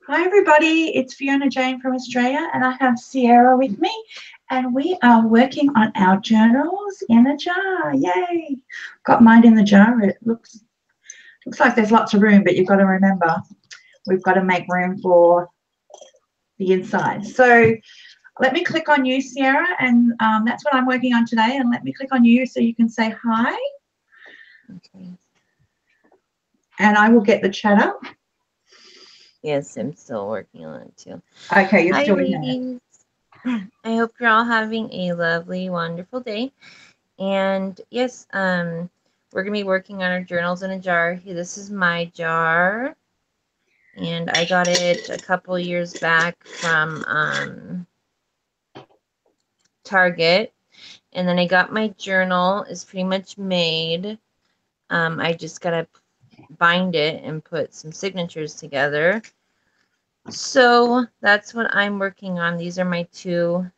Hi everybody, it's Fiona Jane from Australia and I have Sierra with me and we are working on our journals in a jar. Yay! Got mine in the jar. It looks like there's lots of room, but you've got to remember we've got to make room for the inside. So let me click on you, Sierra, and that's what I'm working on today. And let me click on you so you can say hi. Okay. And I will get the chat up. Yes, I'm still working on it too. Okay, you're Hi, still in there. ladies. I hope you're all having a lovely, wonderful day. And yes, we're gonna be working on our journals in a jar. This is my jar, and I got it a couple years back from Target. And then I got my journal. It's pretty much made. I just gotta bind it and put some signatures together. So that's what I'm working on. These are my two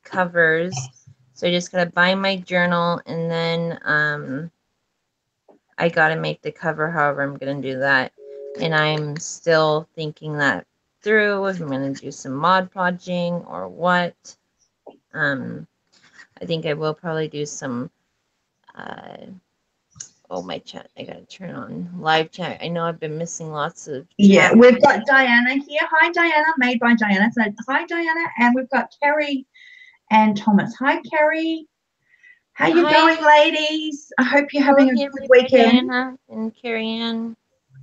covers. So I just gotta bind my journal and then I gotta make the cover however I'm gonna do that. And I'm still thinking that through if I'm gonna do some Mod Podging or what. I think I will probably do some oh, my chat. I gotta turn on live chat. I know I've been missing lots of chat. Yeah, we've got Diana here. Hi, Diana, made by Diana. So, hi, Diana, and we've got Kerry and Thomas. Hi, Kerry. How you going, ladies? I hope you're having a good weekend. Diana and Carrie Ann.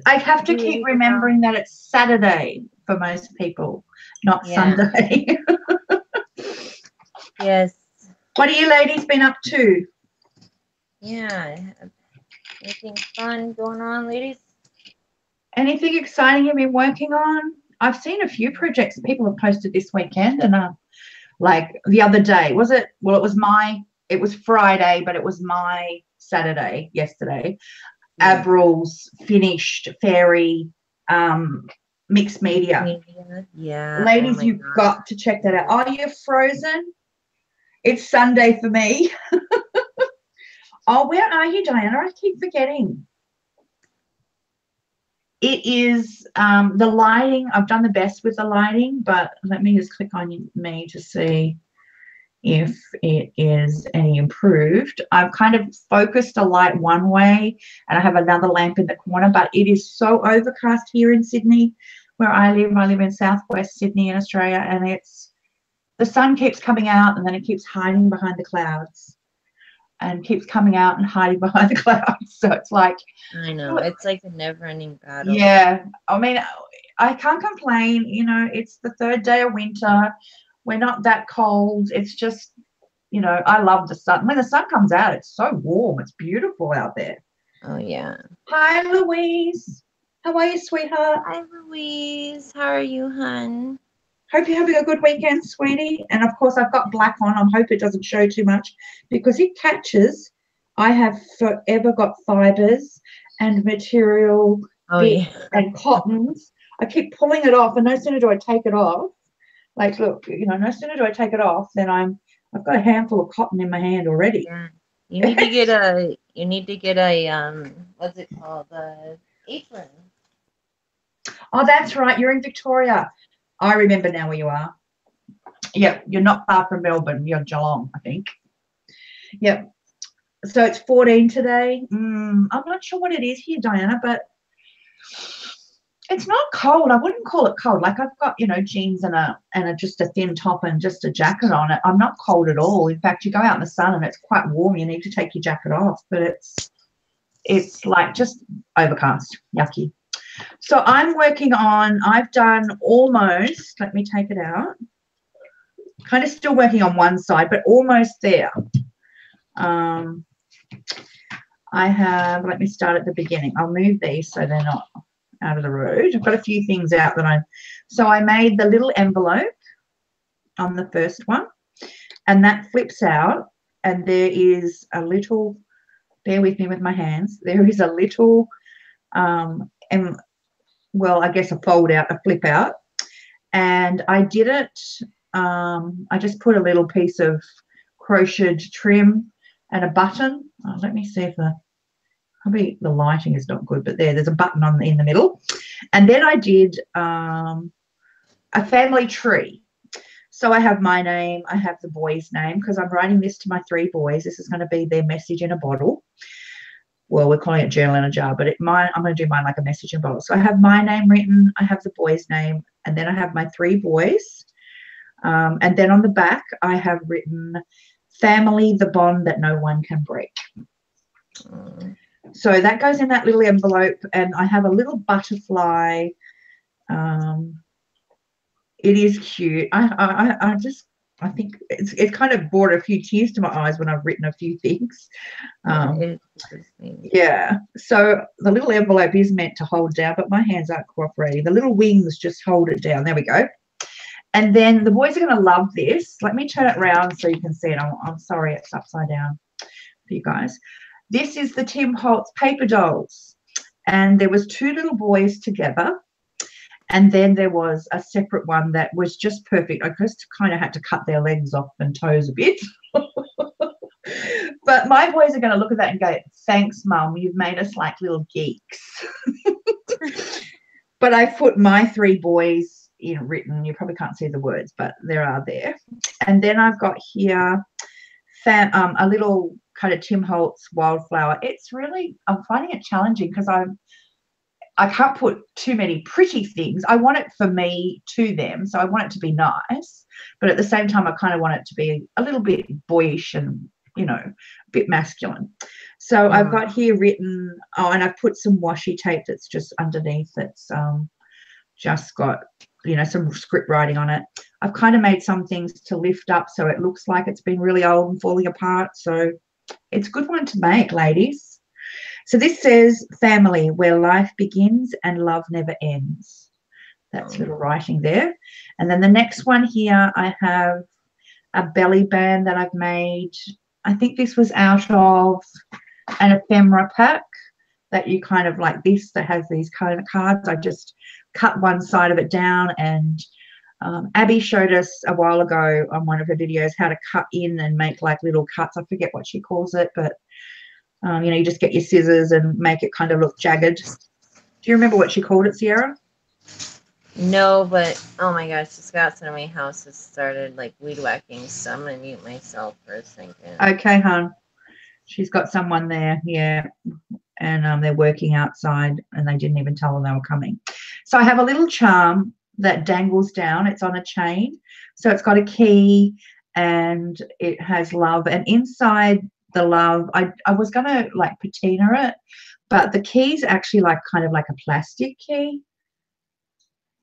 I have to keep remembering that it's Saturday for most people, not Sunday. Yes. What have you ladies been up to? Yeah. Anything fun going on, ladies? Anything exciting you've been working on? I've seen a few projects people have posted this weekend, and like the other day, was it? Well, it was Friday, but it was my Saturday yesterday. Yeah. Avril's finished fairy mixed media. Yeah. Ladies, you've got to check that out. Oh, you're frozen? It's Sunday for me. Oh, where are you, Diana? I keep forgetting. It is the lighting. I've done the best with the lighting, but let me just click on me to see if it is any improved. I've kind of focused the light one way and I have another lamp in the corner, but it is so overcast here in Sydney where I live. I live in southwest Sydney in Australia, and the sun keeps coming out and then it keeps hiding behind the clouds and keeps coming out and hiding behind the clouds. So it's like, I know, it's like a never-ending battle. Yeah, I mean, I can't complain. You know, it's the third day of winter. We're not that cold. It's just, you know, I love the sun. When the sun comes out, it's so warm. It's beautiful out there. Oh, yeah. Hi, Louise. How are you, sweetheart? Hi, Louise. How are you, hun? Hope you're having a good weekend, sweetie. And, of course, I've got black on. I hope it doesn't show too much because it catches. I have forever got fibers and material and cottons. I keep pulling it off, and no sooner do I take it off, like, look, you know, no sooner do I take it off than I've got a handful of cotton in my hand already. Yeah. You need to get a what's it called? The apron. Oh, that's right. You're in Victoria. I remember now where you are. Yep, you're not far from Melbourne. You're Geelong, I think. Yep. So it's 14 today. I'm not sure what it is here, Diana, but it's not cold. I wouldn't call it cold. Like, I've got, you know, jeans and just a thin top and just a jacket on it. I'm not cold at all. In fact, you go out in the sun and it's quite warm. You need to take your jacket off, but it's like just overcast, yucky. So I'm working on, I've done almost, let me take it out. Kind of still working on one side, but almost there. I have, let me start at the beginning. I'll move these so they're not out of the road. I've got a few things out so I made the little envelope on the first one, and that flips out, and there is a little, bear with me with my hands, there is a little, well, I guess a fold out, a flip out, and I did it, I just put a little piece of crocheted trim and a button. Let me see if probably the lighting is not good, but there's a button in the middle, And then I did a family tree. So I have my name, I have the boy's name, because I'm writing this to my 3 boys. This is going to be their message in a bottle. Well, we're calling it journal in a jar, but I'm going to do mine like a message in a bottle. So I have my name written, I have the boy's name, and then I have my 3 boys. And then on the back, I have written, family, the bond that no one can break. So that goes in that little envelope, and I have a little butterfly. It is cute. I think it's kind of brought a few tears to my eyes when I've written a few things. Yeah. So the little envelope is meant to hold down, but my hands aren't cooperating. The little wings just hold it down. There we go. And then the boys are going to love this. Let me turn it around so you can see it. I'm sorry it's upside down for you guys. This is the Tim Holtz paper dolls. And there was 2 little boys together. And then there was a separate one that was just perfect. I just kind of had to cut their legs off and toes a bit. But my boys are going to look at that and go, thanks, Mum, you've made us like little geeks. But I put my 3 boys in written. You probably can't see the words, but there are there. And then I've got here a little kind of Tim Holtz wildflower. It's really, I'm finding it challenging because I can't put too many pretty things. I want it for me to them, so I want it to be nice, but at the same time I kind of want it to be a little bit boyish and, you know, a bit masculine. So I've got here written, and I've put some washi tape that's just underneath that's just got, you know, some script writing on it. I've kind of made some things to lift up so it looks like it's been really old and falling apart, so it's a good one to make, ladies. So this says, family, where life begins and love never ends. That's little writing there. And then the next one here, I have a belly band that I've made. I think this was out of an ephemera pack that you kind of like this, that has these kind of cards. I just cut one side of it down, and Abby showed us a while ago on one of her videos how to cut in and make like little cuts. I forget what she calls it, but you know, you just get your scissors and make it kind of look jagged. Do you remember what she called it, Sierra? No, but oh my gosh, the Scots in my house has started like weed whacking, so I'm gonna mute myself for a second. Okay, hon. She's got someone there, yeah, and they're working outside, and they didn't even tell them they were coming. So I have a little charm that dangles down. It's on a chain, so it's got a key, and it has love, and inside the love, I was gonna like patina it, but the key's actually like kind of like a plastic key.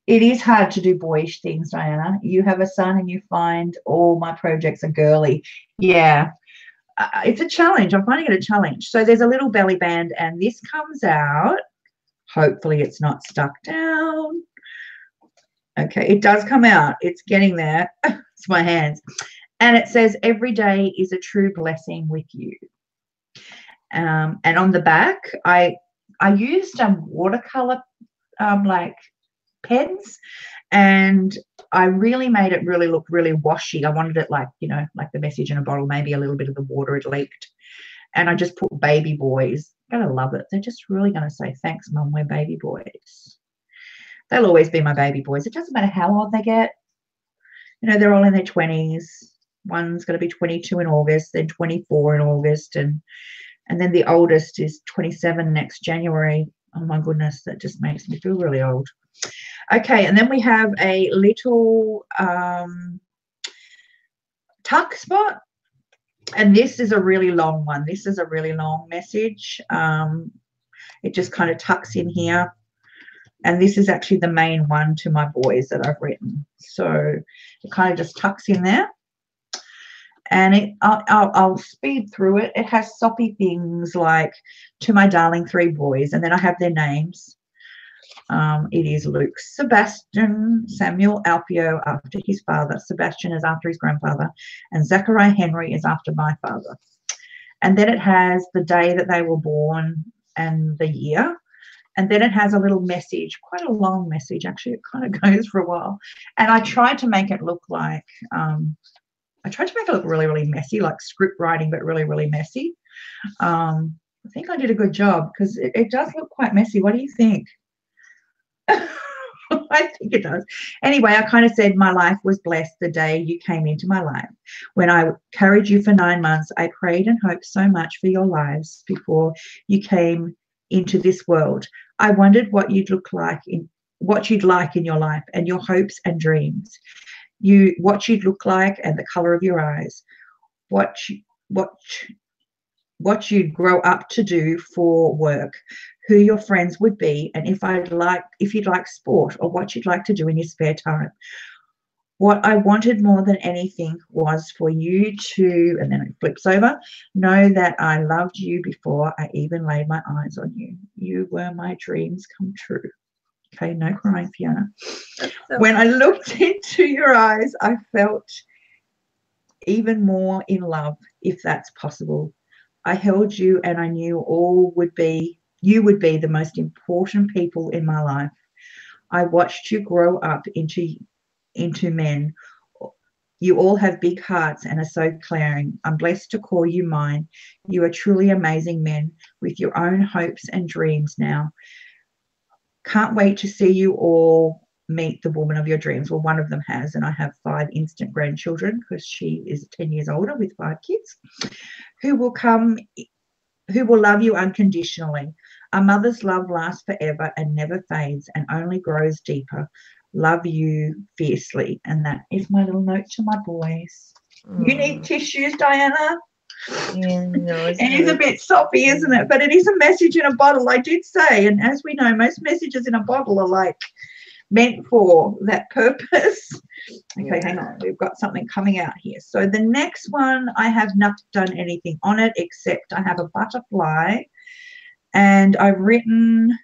It is hard to do boyish things, Diana. You have a son and you find all my projects are girly. Yeah, it's a challenge. I'm finding it a challenge. So there's a little belly band, and this comes out. Hopefully it's not stuck down. Okay, it does come out. It's getting there. It's my hands. And it says, every day is a true blessing with you. And on the back, I used watercolor like pens, and I really made it really look really washy. I wanted it like, you know, like the message in a bottle, maybe a little bit of the water had leaked. And I just put baby boys. I'm going to love it. They're just really going to say, thanks, Mum, we're baby boys. They'll always be my baby boys. It doesn't matter how old they get. You know, they're all in their 20s. One's going to be 22 in August, then 24 in August, and then the oldest is 27 next January. Oh my goodness, that just makes me feel really old. Okay, and then we have a little tuck spot, and this is a really long one. This is a really long message. It just kind of tucks in here, and this is actually the main one to my boys that I've written. So it kind of just tucks in there. And I'll speed through it. It has soppy things like, to my darling 3 boys, and then I have their names. It is Luke Sebastian Samuel Alfio after his father. Sebastian is after his grandfather, and Zachariah Henry is after my father. And then it has the day that they were born and the year. And then it has a little message, quite a long message, actually. It kind of goes for a while. And I tried to make it look like really, really messy, like script writing, but really, really messy. I think I did a good job because it does look quite messy. What do you think? I think it does. Anyway, I kind of said my life was blessed the day you came into my life. When I carried you for 9 months, I prayed and hoped so much for your lives before you came into this world. I wondered what you'd like in your life and your hopes and dreams. What you'd look like and the color of your eyes. What what what you'd grow up to do for work, who your friends would be, and if you'd like sport or what you'd like to do in your spare time. What I wanted more than anything was for you to, and then it flips over, know that I loved you before I even laid my eyes on you. You were my dreams come true. Okay, no crying, Fiona. So When I looked into your eyes, I felt even more in love, if that's possible. I held you and I knew you would be the most important people in my life. I watched you grow up into men. You all have big hearts and are so caring. I'm blessed to call you mine. You are truly amazing men with your own hopes and dreams now. Can't wait to see you all meet the woman of your dreams. Well, one of them has, and I have 5 instant grandchildren because she is 10 years older with 5 kids who will love you unconditionally. A mother's love lasts forever and never fades and only grows deeper. Love you fiercely. And that is my little note to my boys. You need tissues, Diana? yeah, no, It is a bit soppy, isn't it? But it is a message in a bottle, I did say. And as we know, most messages in a bottle are like meant for that purpose. Okay, hang on. We've got something coming out here. So the next one, I have not done anything on it except I have a butterfly and I've written,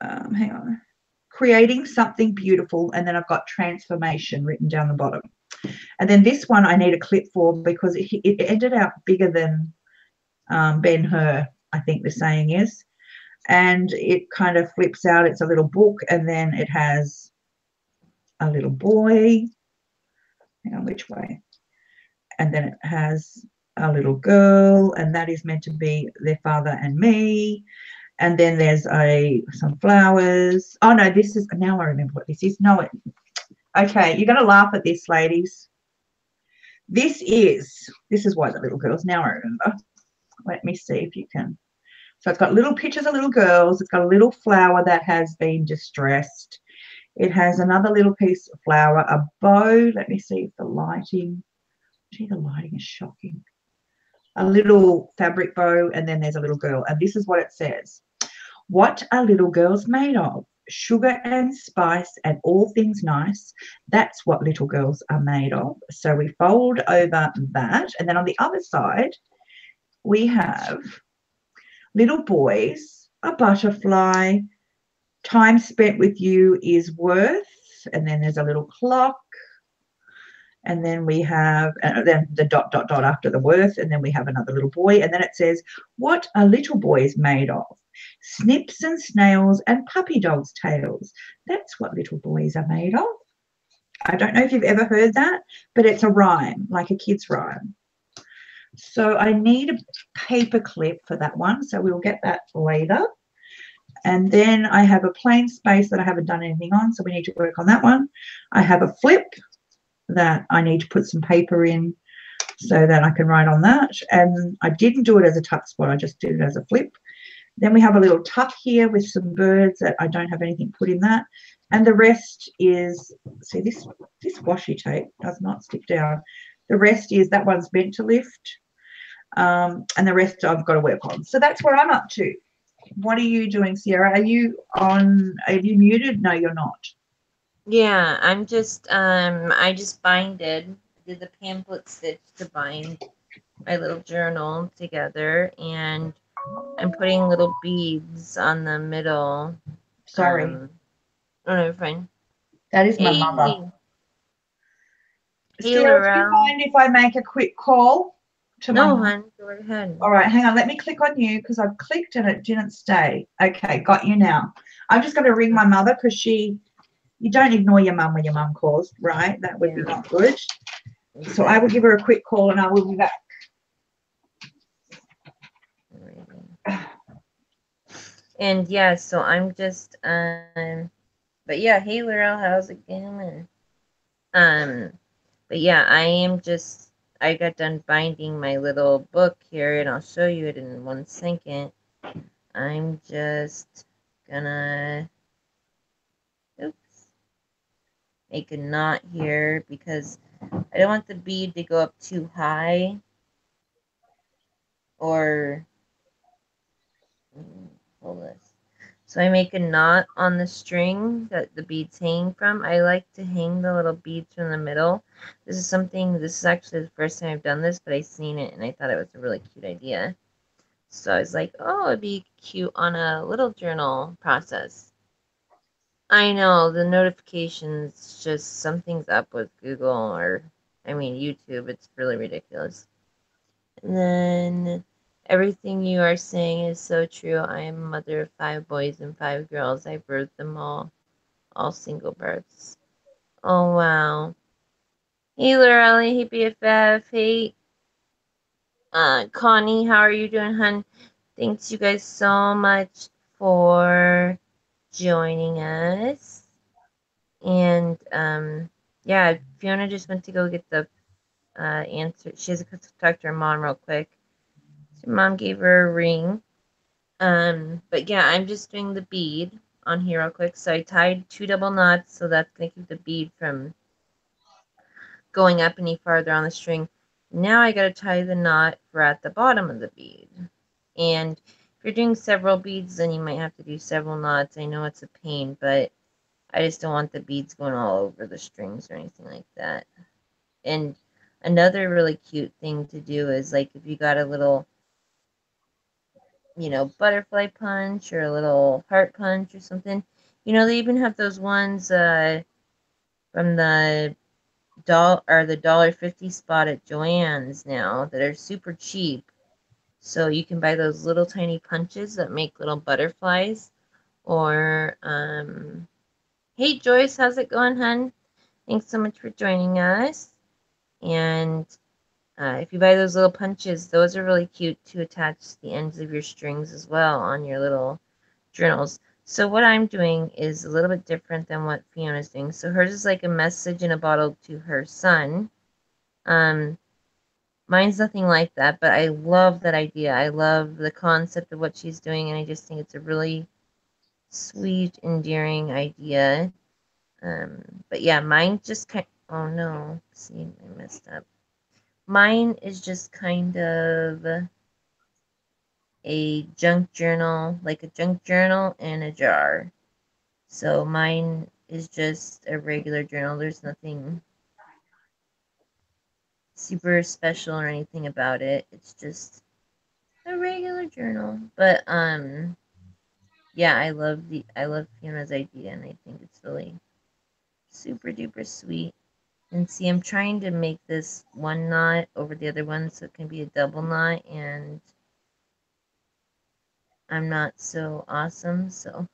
hang on, creating something beautiful, and then I've got transformation written down the bottom. And then this one I need a clip for because it ended out bigger than Ben-Hur, I think the saying is. And it kind of flips out. It's a little book, and then it has a little boy. Hang on, which way? And then it has a little girl, and that is meant to be their father and me. And then there's some flowers. Oh no, this is, now I remember what this is. No, okay, you're going to laugh at this, ladies. This is why the little girls, now I remember. Let me see if you can. So it's got little pictures of little girls. It's got a little flower that has been distressed. It has another little piece of flower, a bow. Let me see if the lighting, gee, the lighting is shocking. A little fabric bow, and then there's a little girl. And this is what it says. What are little girls made of? Sugar and spice and all things nice. That's what little girls are made of. So we fold over that. And then on the other side, we have little boys, a butterfly, time spent with you is worth, and then there's a little clock, and then we have then the ... after the worth, and then we have another little boy, and then it says, what are little boys made of? Snips and snails and puppy dogs' tails. That's what little boys are made of. I don't know if you've ever heard that, but it's a rhyme, like a kid's rhyme. So I need a paper clip for that one, so we'll get that later. And then I have a plain space that I haven't done anything on, so we need to work on that one. I have a flip that I need to put some paper in so that I can write on that. And I didn't do it as a tuck spot, I just did it as a flip. Then we have a little tuck here with some birds that I don't have anything put in that. And the rest is, see, this washi tape does not stick down. The rest is, that one's meant to lift. And the rest I've got to work on. So that's where I'm up to. What are you doing, Sierra? Are you muted? No, you're not. Yeah, I'm just I just did the pamphlet stitch to bind my little journal together, and I'm putting little beads on the middle. Sorry. Oh no, fine. That is my mother. Hey, Sierra, do you mind if I make a quick call to my mum? No, hon, go ahead. All right, hang on. Let me click on you because I've clicked and it didn't stay. Okay, got you now. I'm just going to ring my mother because you don't ignore your mum when your mum calls, right? That would be not good. Exactly. So I will give her a quick call and I will be back. And yeah, so I'm just But yeah, hey Laurel, how's it going? But yeah, I got done binding my little book here, and I'll show you it in 1 second. I'm just gonna, oops, make a knot here because I don't want the bead to go up too high or, hold this. So I make a knot on the string that the bead's hanging from. I like to hang the little beads from the middle. This is actually the first time I've done this, but I seen it and I thought it was a really cute idea. So I was like, oh, it'd be cute on a little journal process. I know, the notifications, just something's up with Google YouTube. It's really ridiculous. And then everything you are saying is so true. I am a mother of 5 boys and 5 girls. I birthed them all single births. Oh, wow. Hey, Lorelli. Hey, BFF. Hey, Connie. How are you doing, hun? Thanks you guys so much for joining us. And, yeah, Fiona just went to go get the answer. She has to talk to her mom real quick. So mom gave her a ring. But yeah, I'm just doing the bead on here real quick. So I tied 2 double knots, so that's going to keep the bead from going up any farther on the string. Now I got to tie the knot for at the bottom of the bead. And if you're doing several beads, then you might have to do several knots. I know it's a pain, but I just don't want the beads going all over the strings or anything like that. And another really cute thing to do is, like, if you got a little, butterfly punch or a little heart punch or something. They even have those ones from the $1.50 spot at Joann's now that are super cheap. So you can buy those little tiny punches that make little butterflies. Or hey Joyce, how's it going, hun? Thanks so much for joining us. And if you buy those little punches, those are really cute to attach the ends of your strings as well on your little journals. So what I'm doing is a little bit different than what Fiona's doing. So hers is like a message in a bottle to her son. Mine's nothing like that, but I love that idea. I love the concept of what she's doing, and I just think it's a really sweet, endearing idea. But yeah, mine just oh no, see, I messed up. Mine is just kind of a junk journal, like a junk journal in a jar. So mine is just a regular journal. There's nothing super special or anything about it. It's just a regular journal. But yeah, I love Fiona's idea, and I think it's really super duper sweet. And see, I'm trying to make this one knot over the other one so it can be a double knot, and I'm not so awesome, so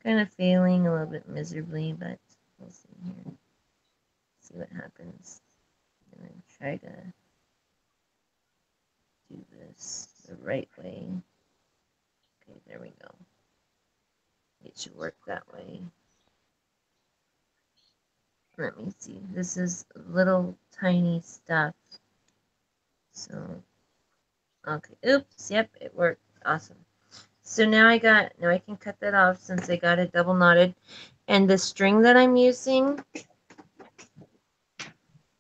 kind of failing a little bit miserably, but we'll see here. See what happens. I'm gonna try to do this the right way. Okay, there we go. It should work that way. Let me see. This is little tiny stuff. So, okay. Oops. Yep, it worked. Awesome. So now I can cut that off since I got it double knotted. And the string that I'm using,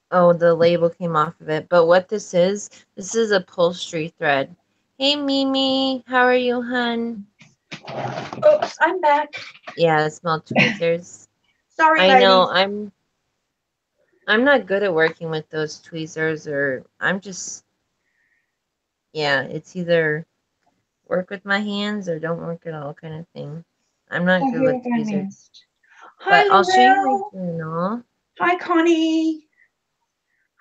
oh, the label came off of it. But what this is upholstery thread. Hey, Mimi. How are you, hun? Oops, I'm back. Yeah, small tweezers. Sorry, I ladies. know. I'm not good at working with those tweezers, or yeah, it's either work with my hands or don't work at all kind of thing. I'm not good with tweezers. Hi, But I'll show you my Laurel. journal. Hi, Connie.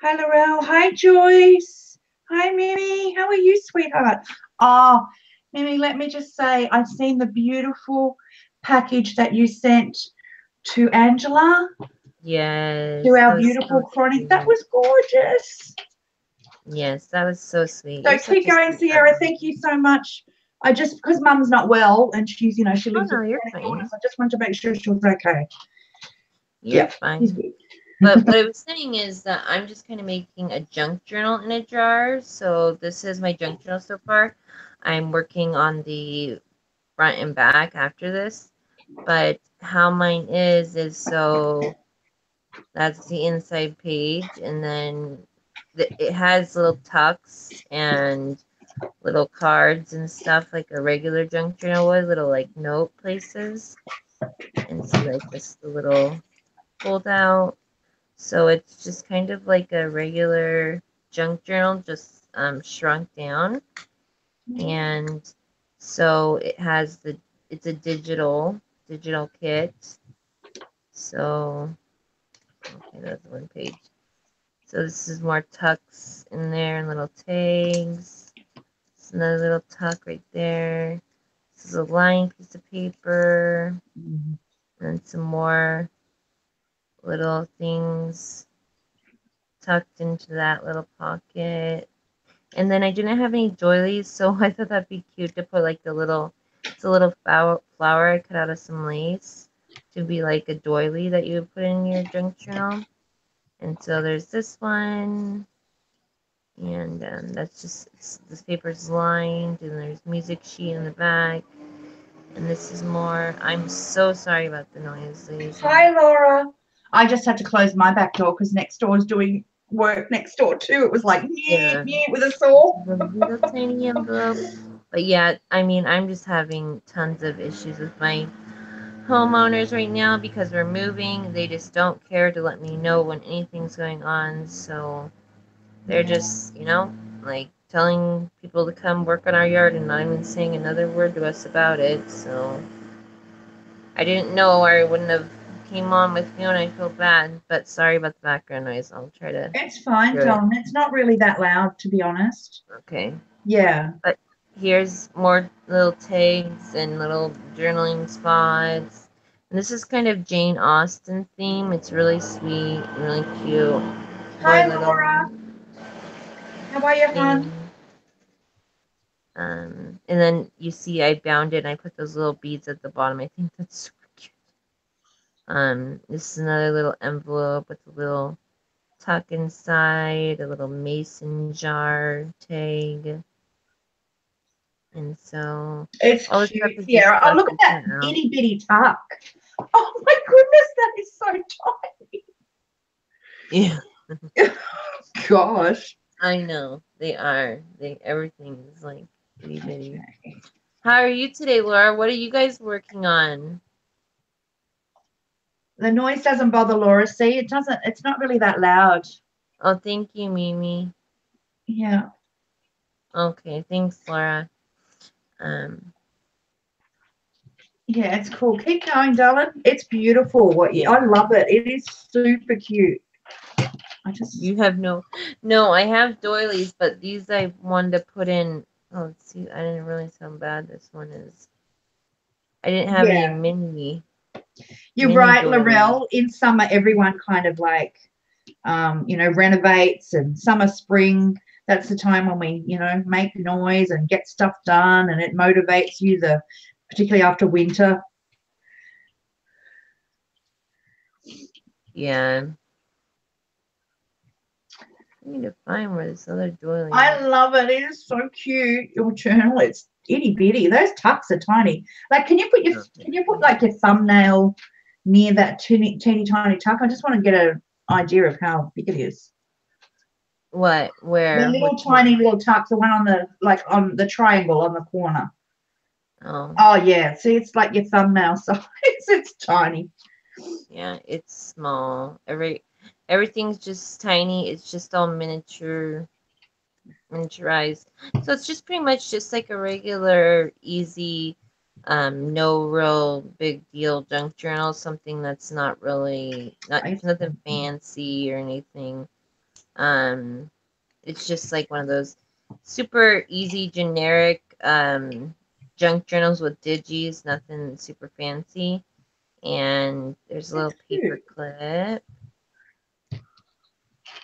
Hi, Laurel. Hi, Joyce. Hi, Mimi. How are you, sweetheart? Oh, Mimi, let me just say, I've seen the beautiful package that you sent to Angela. Yes. To our beautiful chronic. That was gorgeous. Yes, that was so sweet. So keep going, Sierra. Thank you so much I just, because Mum's not well and she's, you know, she Oh lives with no, you're chronic fine. illness, I just wanted to make sure she was okay. You're She's fine. good. But what I was saying is that I'm just kind of making a junk journal in a jar. So this is my junk journal so far. I'm working on the front and back after this. But how mine is so that's the inside page, and then it has little tucks and little cards and stuff like a regular junk journal would, little like note places. And see, like this the little fold out. So it's just kind of like a regular junk journal, just shrunk down. And so it's a digital kit. So okay, that's one page. So this is more tucks in there and little tags. It's another little tuck right there. This is a lined piece of paper. And some more little things tucked into that little pocket. And then I didn't have any doilies, so I thought that'd be cute to put like it's a little flower I cut out of some lace to be like a doily that you would put in your junk journal. And so there's this one, and that's just, this paper's lined, and there's music sheet in the back. And this is more, I'm so sorry about the noise, ladies. Hi, Laura. I just had to close my back door because next door is doing work next door too. It was like, Yeah. with a saw. The little tiny envelope. But yeah, I mean, I'm just having tons of issues with my homeowners right now because we're moving. They just don't care to let me know when anything's going on. So they're just, you know, like telling people to come work on our yard and not even saying another word to us about it. So I didn't know, or I wouldn't have came on with you, and I feel bad. But sorry about the background noise. I'll try to It's fine, do it. darling. It's not really that loud, to be honest. Okay. Yeah. But here's more little tags and little journaling spots. And this is kind of Jane Austen theme. It's really sweet and really cute. Hi, More Laura. little How are you, hon? things. And then you see I bound it and I put those little beads at the bottom. I think that's super cute. This is another little envelope with a little tuck inside, a little mason jar tag. And so It's all this stuff cute, is just Sierra. Oh, stuff look at you that print out. itty bitty tuck. Oh my goodness, that is so tiny. Yeah. Gosh. I know they are. Everything is like itty bitty. How are you today, Laura? What are you guys working on? The noise doesn't bother Laura. See, it's not really that loud. Oh, thank you, Mimi. Yeah. Okay, thanks, Laura. Yeah, it's cool. Keep going, darling. It's beautiful. Yeah. I love it. It is super cute. You have no, I have doilies, but these I wanted to put in. Oh, let's see. I didn't realize how bad this one is. I didn't have any mini. You're right, Laurel. In summer, everyone kind of like, renovates, and summer, spring. That's the time when we, make noise and get stuff done, and it motivates you. Particularly after winter. Yeah. I need to find where this other doily is. I love it. It is so cute. Your journal, it's itty bitty. Those tucks are tiny. Like, can you put like your thumbnail near that teeny tiny tuck? I just want to get an idea of how big it is. What? Where? The little tiny little tuck, the one on the triangle on the corner. Oh. Oh yeah. See, it's like your thumbnail size. It's tiny. Yeah, it's small. Everything's just tiny. It's just all miniaturized. So it's just pretty much just like a regular, easy, no real big deal junk journal. Something that's not really nothing fancy or anything. It's just like one of those super easy, generic junk journals with digis. Nothing super fancy. And there's a little paper clip.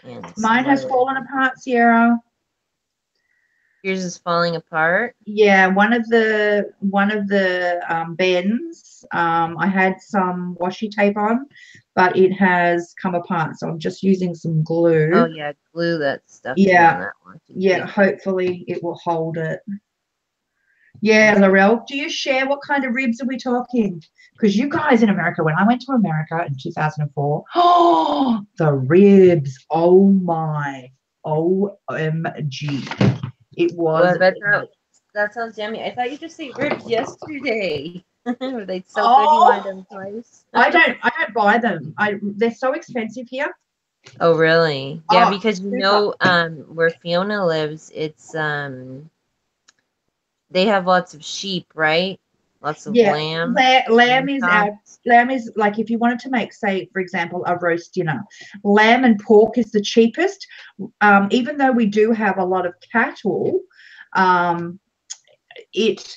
And mine has fallen apart, Sierra. Yours is falling apart. Yeah, one of the bends, I had some washi tape on, but it has come apart. So I'm just using some glue. Oh yeah, glue that stuff in on Yeah, that washi yeah. tape. Hopefully it will hold it. Yeah, Laurel, do you share what kind of ribs are we talking? Because you guys in America, when I went to America in 2004, oh, the ribs, oh my, OMG. It Oh, I was, bet that sounds yummy. I thought you just ate ribs yesterday. Were they so good you wanted oh, them twice? I don't buy them. They're so expensive here. Oh really? Yeah, Oh, because super. where Fiona lives, it's they have lots of sheep, right? Lots of Yeah, lamb. lamb Lamb is our chops. lamb is like if you wanted to make, say, for example, a roast dinner, lamb and pork is the cheapest. Even though we do have a lot of cattle, um, it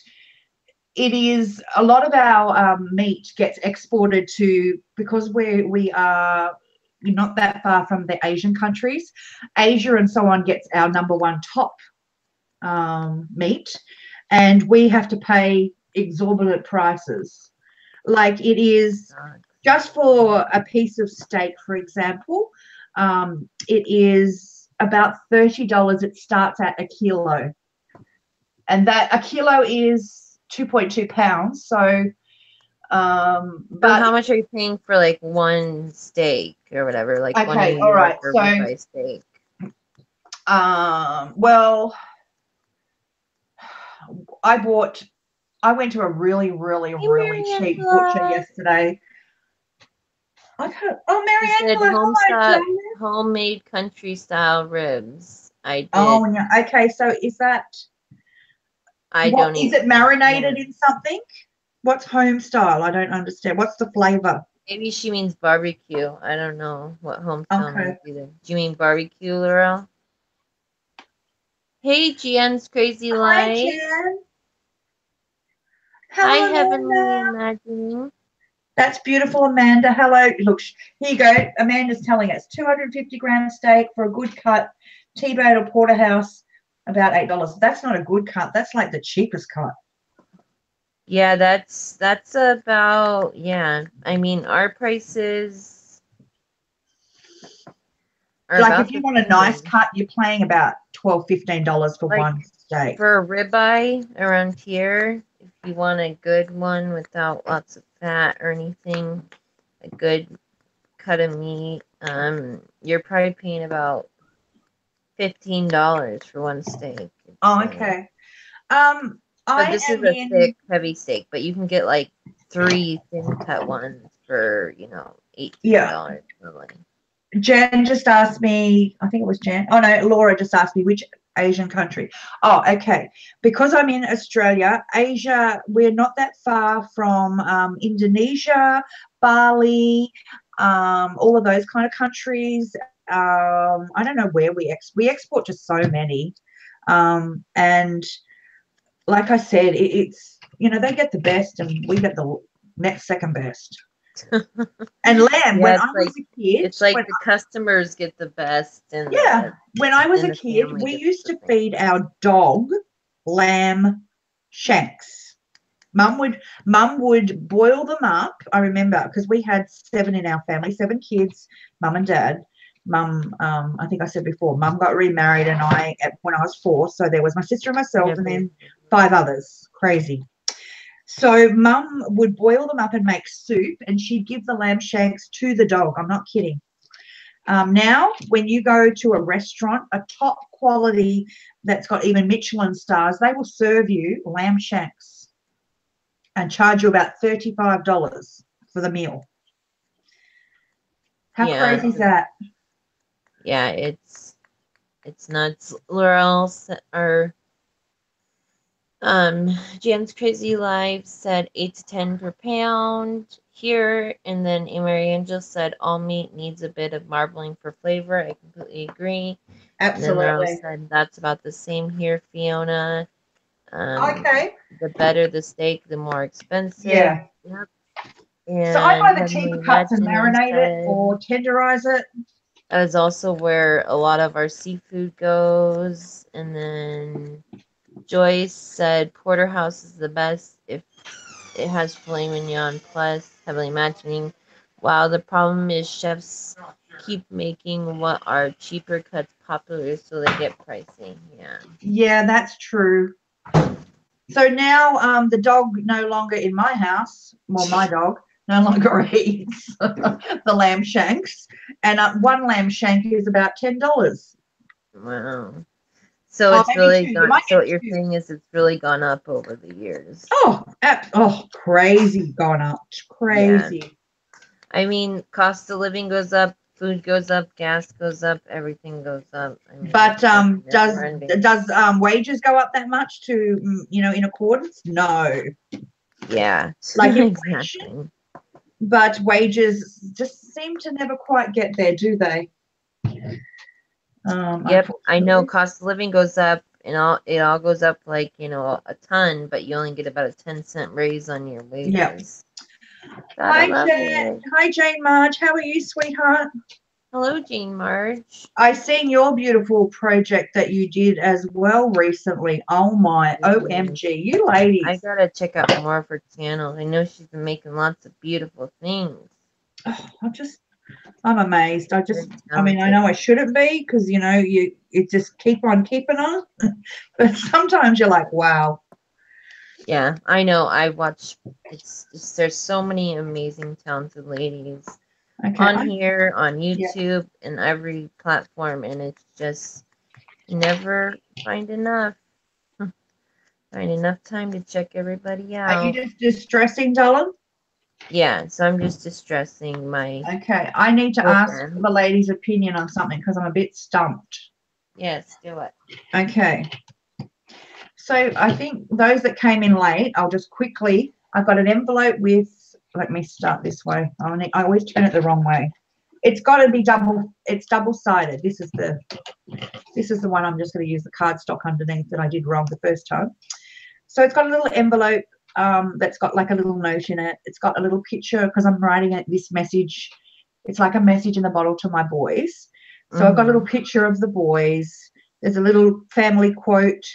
it is a lot of our meat gets exported to because we are not that far from the Asian countries. Asia and so on gets our number one top meat, and we have to pay exorbitant prices. Like it is just for a piece of steak, for example, it is about $30. It starts at a kilo, and that a kilo is 2.2 pounds. So, So but how much are you paying for like one steak or whatever, like one okay, New all York right. or So, ribeye steak? well, I went to a really, really, Hey, really cheap butcher Mariangela. yesterday. Oh, She said Mariangela, hello, Jane. homemade country style ribs. I Oh, did. yeah. Okay, so is that I what don't is eat it marinated lamb. in something? What's home style? I don't understand. What's the flavor? Maybe she means barbecue. I don't know what home style means Okay. either. Do you mean barbecue, Laurel? Hey, GN's Crazy Hi, Life. Jan. Hi, Hello, Heavenly Amanda. Imagining. That's beautiful, Amanda. Hello. Look, here you go. Amanda's telling us 250-gram steak for a good cut, T-bone or porterhouse, about $8. That's not a good cut. That's like the cheapest cut. Yeah, that's about, yeah. I mean, our prices are Like if about you the want a nice same. cut, you're paying about $12, $15 for Like one steak. for a ribeye around here, if you want a good one without lots of fat or anything, a good cut of meat, you're probably paying about $15 for one steak. Oh, okay. But I this is am a in. thick, heavy steak. But you can get like 3 thin cut ones for Yeah. $18 probably. Jan just asked me, I think it was Jan. Oh no, Laura just asked me which Asian country. Oh, okay. Because I'm in Australia, Asia, we're not that far from Indonesia, Bali, all of those kind of countries. I don't know where we export to so many. And like I said, it's they get the best and we get the next second best. And lamb, when Yeah, I was a kid, it's like the customers get the best, and yeah, when I was a the kid, family we gets used the to thing. feed our dog lamb shanks. Mum would boil them up. I remember because we had 7 in our family, 7 kids, mum and dad. Mum, I think I said before, mum got remarried, and when I was 4, so there was my sister and myself, and then 5 others. Crazy. So mum would boil them up and make soup, and she'd give the lamb shanks to the dog. I'm not kidding. Now, when you go to a restaurant, a top quality that's got even Michelin stars, they will serve you lamb shanks and charge you about $35 for the meal. How crazy is that? Yeah, it's nuts. Laurel or Jan's Crazy Life said 8 to 10 per pound here, and then Mary Angel said all meat needs a bit of marbling for flavor. I completely agree. And then Laurel Absolutely. said that's about the same here, Fiona. Okay. The better the steak, the more expensive. Yeah. Yep. So I And buy the Heavenly cheaper cuts and Imagining marinate it said, or tenderize it. That is also where a lot of our seafood goes. And then Joyce said porterhouse is the best if it has filet mignon plus heavily imagining. Wow, the problem is chefs keep making what are cheaper cuts popular so they get pricing. Yeah. Yeah, that's true. So now the dog no longer in my house, well, my dog no longer eats the lamb shanks. And one lamb shank is about $10. Wow. So Oh, it's maybe really two. You gone. might So get what you're two. saying is it's really gone up over the years. Oh, crazy gone up. Crazy. Yeah. I mean, cost of living goes up, food goes up, gas goes up, everything goes up. I mean, But does never ending. wages go up that much to in accordance? No. Yeah, Like inflation, exactly. but wages just seem to never quite get there, do they? Yep, I know cost of living goes up and it all goes up like, a ton, but you only get about a 10-cent raise on your wages. Yep. Gotta Hi, love Jen. it. Hi, Jane Marge. How are you, sweetheart? Hello, Jean Marge. I seen your beautiful project that you did as well recently. Oh my OMG, you ladies. I gotta check out more of her channel. I know she's been making lots of beautiful things. Oh, I'm amazed. I mean, I know I shouldn't be because you just keep on keeping on, but sometimes you're like, wow. Yeah, I know. I watch. It's just there's so many amazing, talented ladies on here, on YouTube, and every platform, and it's just never find enough time to check everybody out. Are you just distressing, darling? Yeah, so I'm just distressing my. Okay, I need to ask the lady's opinion on something because I'm a bit stumped. Yes, do it. Okay. So I think those that came in late, I'll just quickly, I've got an envelope with, let me start this way. I always turn it the wrong way. It's got to be it's double-sided. This is the one I'm just going to use the cardstock underneath that I did wrong the first time. So it's got a little envelope that's got like a little note in it. It's got a little picture because I'm writing this message. It's like a message in the bottle to my boys. So I've got a little picture of the boys. There's a little family quote,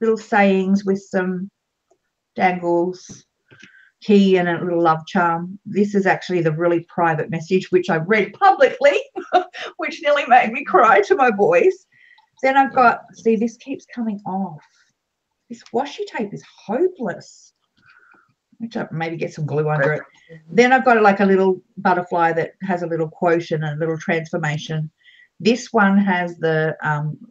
little sayings with some dangles, key, and a little love charm. This is actually the really private message, which I read publicly, which nearly made me cry to my boys. Then I've got, see, this keeps coming off. This washi tape is hopeless. Maybe get some glue under it. Then I've got like a little butterfly that has a little quote and a little transformation. This one has the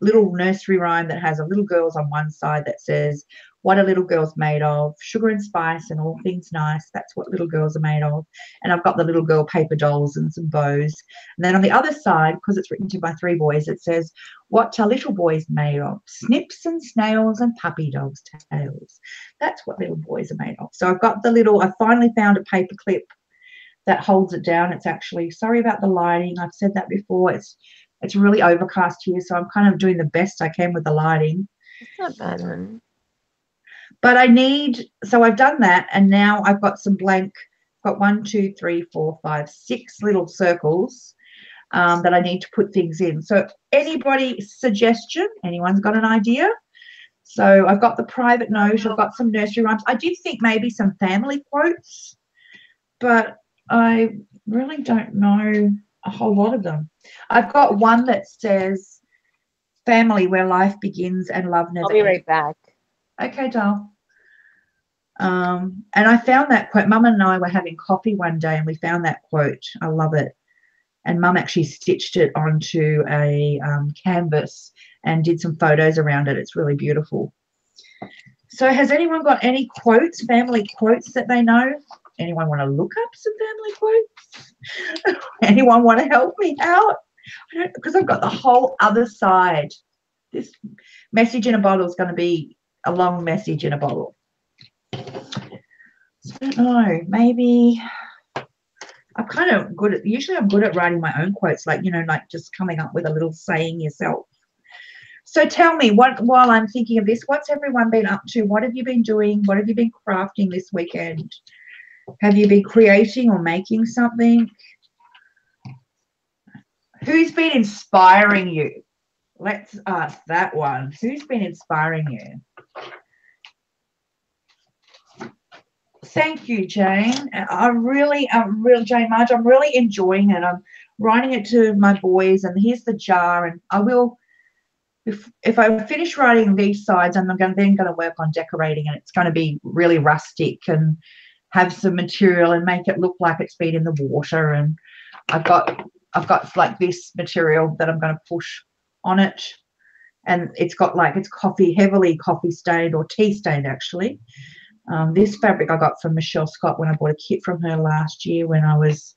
little nursery rhyme that has a little girls on one side that says, what are little girls made of? Sugar and spice and all things nice. That's what little girls are made of. And I've got the little girl paper dolls and some bows. And then on the other side, because it's written to my three boys, it says, what are little boys made of? Snips and snails and puppy dogs' tails. That's what little boys are made of. So I've got I finally found a paper clip that holds it down. It's actually, sorry about the lighting. I've said that before. It's really overcast here, so I'm kind of doing the best I can with the lighting. It's not bad, honey. But so I've done that, and now I've got some blank, got 1, 2, 3, 4, 5, 6 little circles that I need to put things in. So suggestion? Anyone's got an idea? So I've got the private note. I've got some nursery rhymes. I did think maybe some family quotes, but I really don't know a whole lot of them. I've got one that says, family where life begins and love never ends. I'll be right back. Okay, doll. And I found that quote. Mum and I were having coffee one day and we found that quote. I love it. And Mum actually stitched it onto a canvas and did some photos around it. It's really beautiful. So has anyone got any quotes, family quotes that they know? Anyone want to look up some family quotes? Anyone want to help me out? Because I've got the whole other side. This message in a bottle is going to be a long message in a bottle. So I don't know. Maybe I'm kind of good at, usually I'm good at writing my own quotes, like, like just coming up with a little saying yourself. So tell me, while I'm thinking of this, what's everyone been up to? What have you been doing? What have you been crafting this weekend? Have you been creating or making something? Who's been inspiring you? Let's ask that one. Who's been inspiring you? Thank you, Jane. Jane Marge, I'm really enjoying it. I'm writing it to my boys, and here's the jar, and I will, if I finish writing these sides, I'm then going to work on decorating, and it's going to be really rustic and have some material and make it look like it's been in the water. And I've got like this material that I'm going to push on it, and it's got like, it's heavily coffee stained, or tea stained actually. This fabric I got from Michelle Scott when I bought a kit from her last year when I was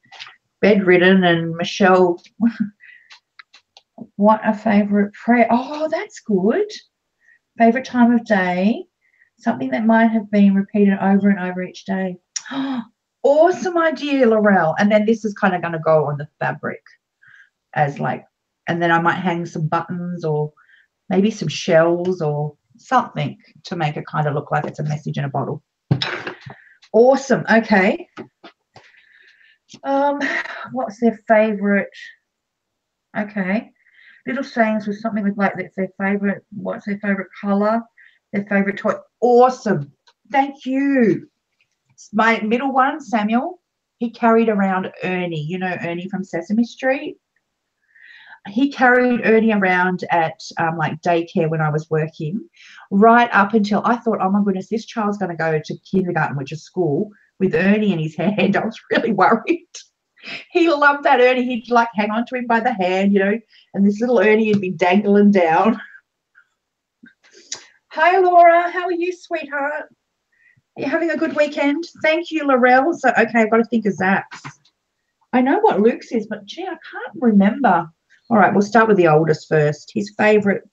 bedridden. And Michelle, what a favorite prayer. Oh, that's good. Favorite time of day, something that might have been repeated over and over each day. Awesome idea, Laurel. And then this is kind of going to go on the fabric as like, and then I might hang some buttons or maybe some shells or something to make it kind of look like it's a message in a bottle. Awesome. Okay. What's their favorite? Okay. Little sayings with something with like that's their favorite. What's their favorite color? Their favorite toy. Awesome. Thank you. My middle one, Samuel, he carried around Ernie. You know Ernie from Sesame Street? He carried Ernie around at like daycare when I was working, right up until I thought, oh my goodness, this child's going to go to kindergarten, which is school, with Ernie in his hand. I was really worried. He loved that Ernie. He'd like hang on to him by the hand, you know, and this little Ernie would be dangling down. Hi, Laura. How are you, sweetheart? Are you having a good weekend? Thank you, Laurel. So, okay, I've got to think of Zach's. I know what Luke's is, but gee, I can't remember. All right, we'll start with the oldest first. His favorite,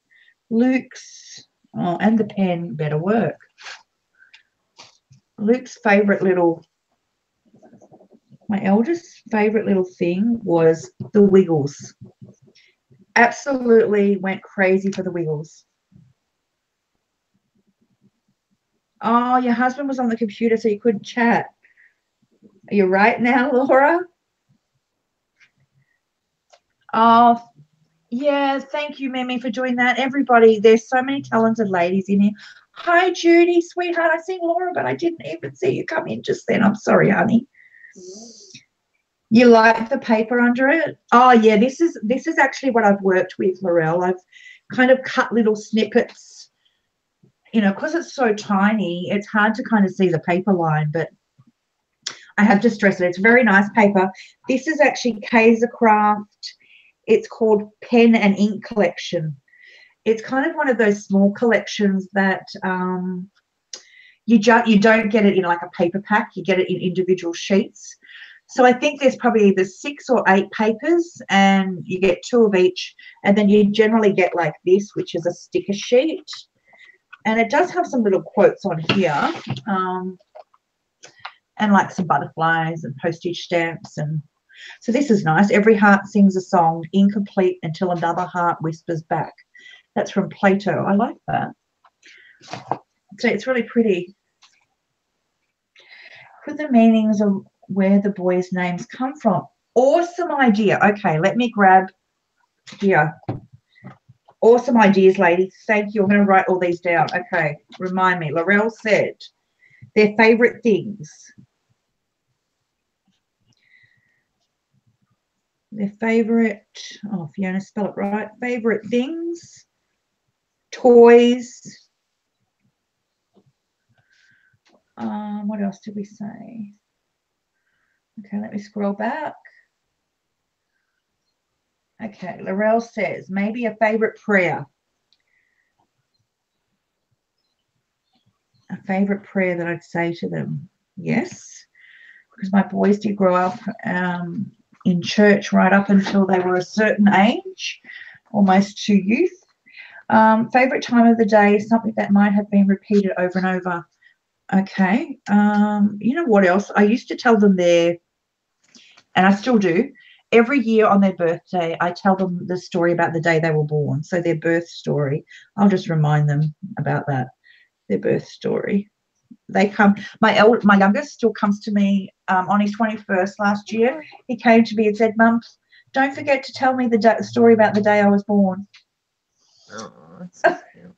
Luke's, oh, and the pen better work. Luke's favorite little, my eldest favorite little thing was the Wiggles. Absolutely went crazy for the Wiggles. Oh, your husband was on the computer, so you couldn't chat. Are you right now, Laura? Oh, yeah, thank you, Mimi, for doing that. Everybody, there's so many talented ladies in here. Hi, Judy, sweetheart. I see Laura, but I didn't even see you come in just then. I'm sorry, honey. You like the paper under it? Oh, yeah, this is actually what I've worked with, Laurel. I've kind of cut little snippets, you know, because it's so tiny, it's hard to kind of see the paper line, but I have to stress it. It's very nice paper. This is actually Kaiser Craft. It's called Pen and Ink Collection. It's kind of one of those small collections that you don't get it in like a paper pack. You get it in individual sheets. So I think there's probably either 6 or 8 papers, and you get 2 of each. And then you generally get like this, which is a sticker sheet. And it does have some little quotes on here, and like some butterflies and postage stamps. And so this is nice. Every heart sings a song, incomplete until another heart whispers back. That's from Plato. I like that. So it's really pretty. Put the meanings of where the boys' names come from. Awesome idea. Okay, let me grab here. Awesome ideas, ladies. Thank you. I'm going to write all these down. Okay, remind me. Laurel said their favorite things. Their favorite, oh, Fiona, spell it right. Favorite things, toys. What else did we say? Okay, let me scroll back. Okay, Laurel says maybe a favorite prayer. A favorite prayer that I'd say to them. Yes, because my boys did grow up in church right up until they were a certain age, almost to youth. Favorite time of the day, something that might have been repeated over and over. Okay. You know what else? I used to tell them and I still do, every year on their birthday, I tell them the story about the day they were born. So their birth story. I'll just remind them about that, their birth story. They come, my youngest still comes to me on his 21st last year. He came to me and said, Mum, Don't forget to tell me the story about the day I was born. Oh, that's so cute.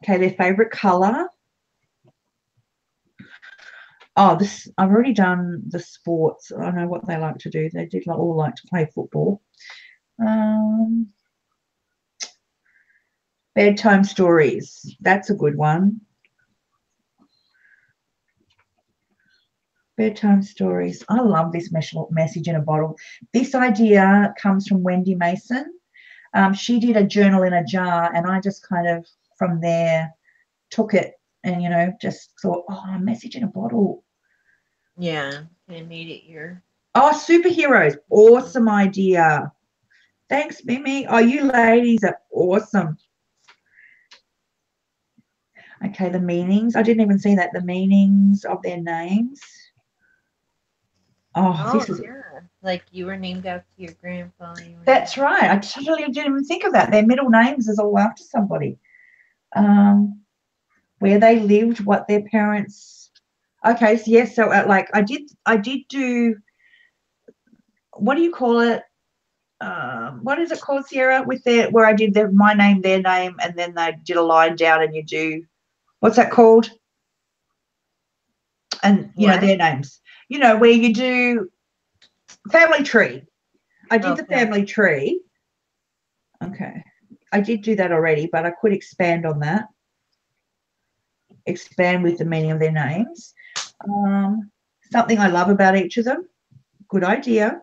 Okay, their favorite color. Oh, this I've already done the sports. I know what they like to do. They did all like to play football. Bedtime stories. That's a good one. Bedtime stories. I love this message in a bottle. This idea comes from Wendy Mason. She did a journal in a jar, and I just kind of from there took it and, just thought, oh, a message in a bottle. Yeah, I made it your. Oh, superheroes. Awesome idea. Thanks, Mimi. Oh, you ladies are awesome. Okay, the meanings. I didn't even see that. The meanings of their names. Oh, this is. Yeah. Like you were named after your grandpa. That's right. I totally didn't even think of that. Their middle names is all after somebody. Where they lived, what their parents. Okay, so yes, so like I did do. What do you call it? What is it called, Sierra? With where I did my name, their name, and then they did a line down, and you do. What's that called? And their names. Where you do family tree. I did the family tree. Okay. I did do that already, but I could expand on that. Expand with the meaning of their names. Something I love about each of them. Good idea.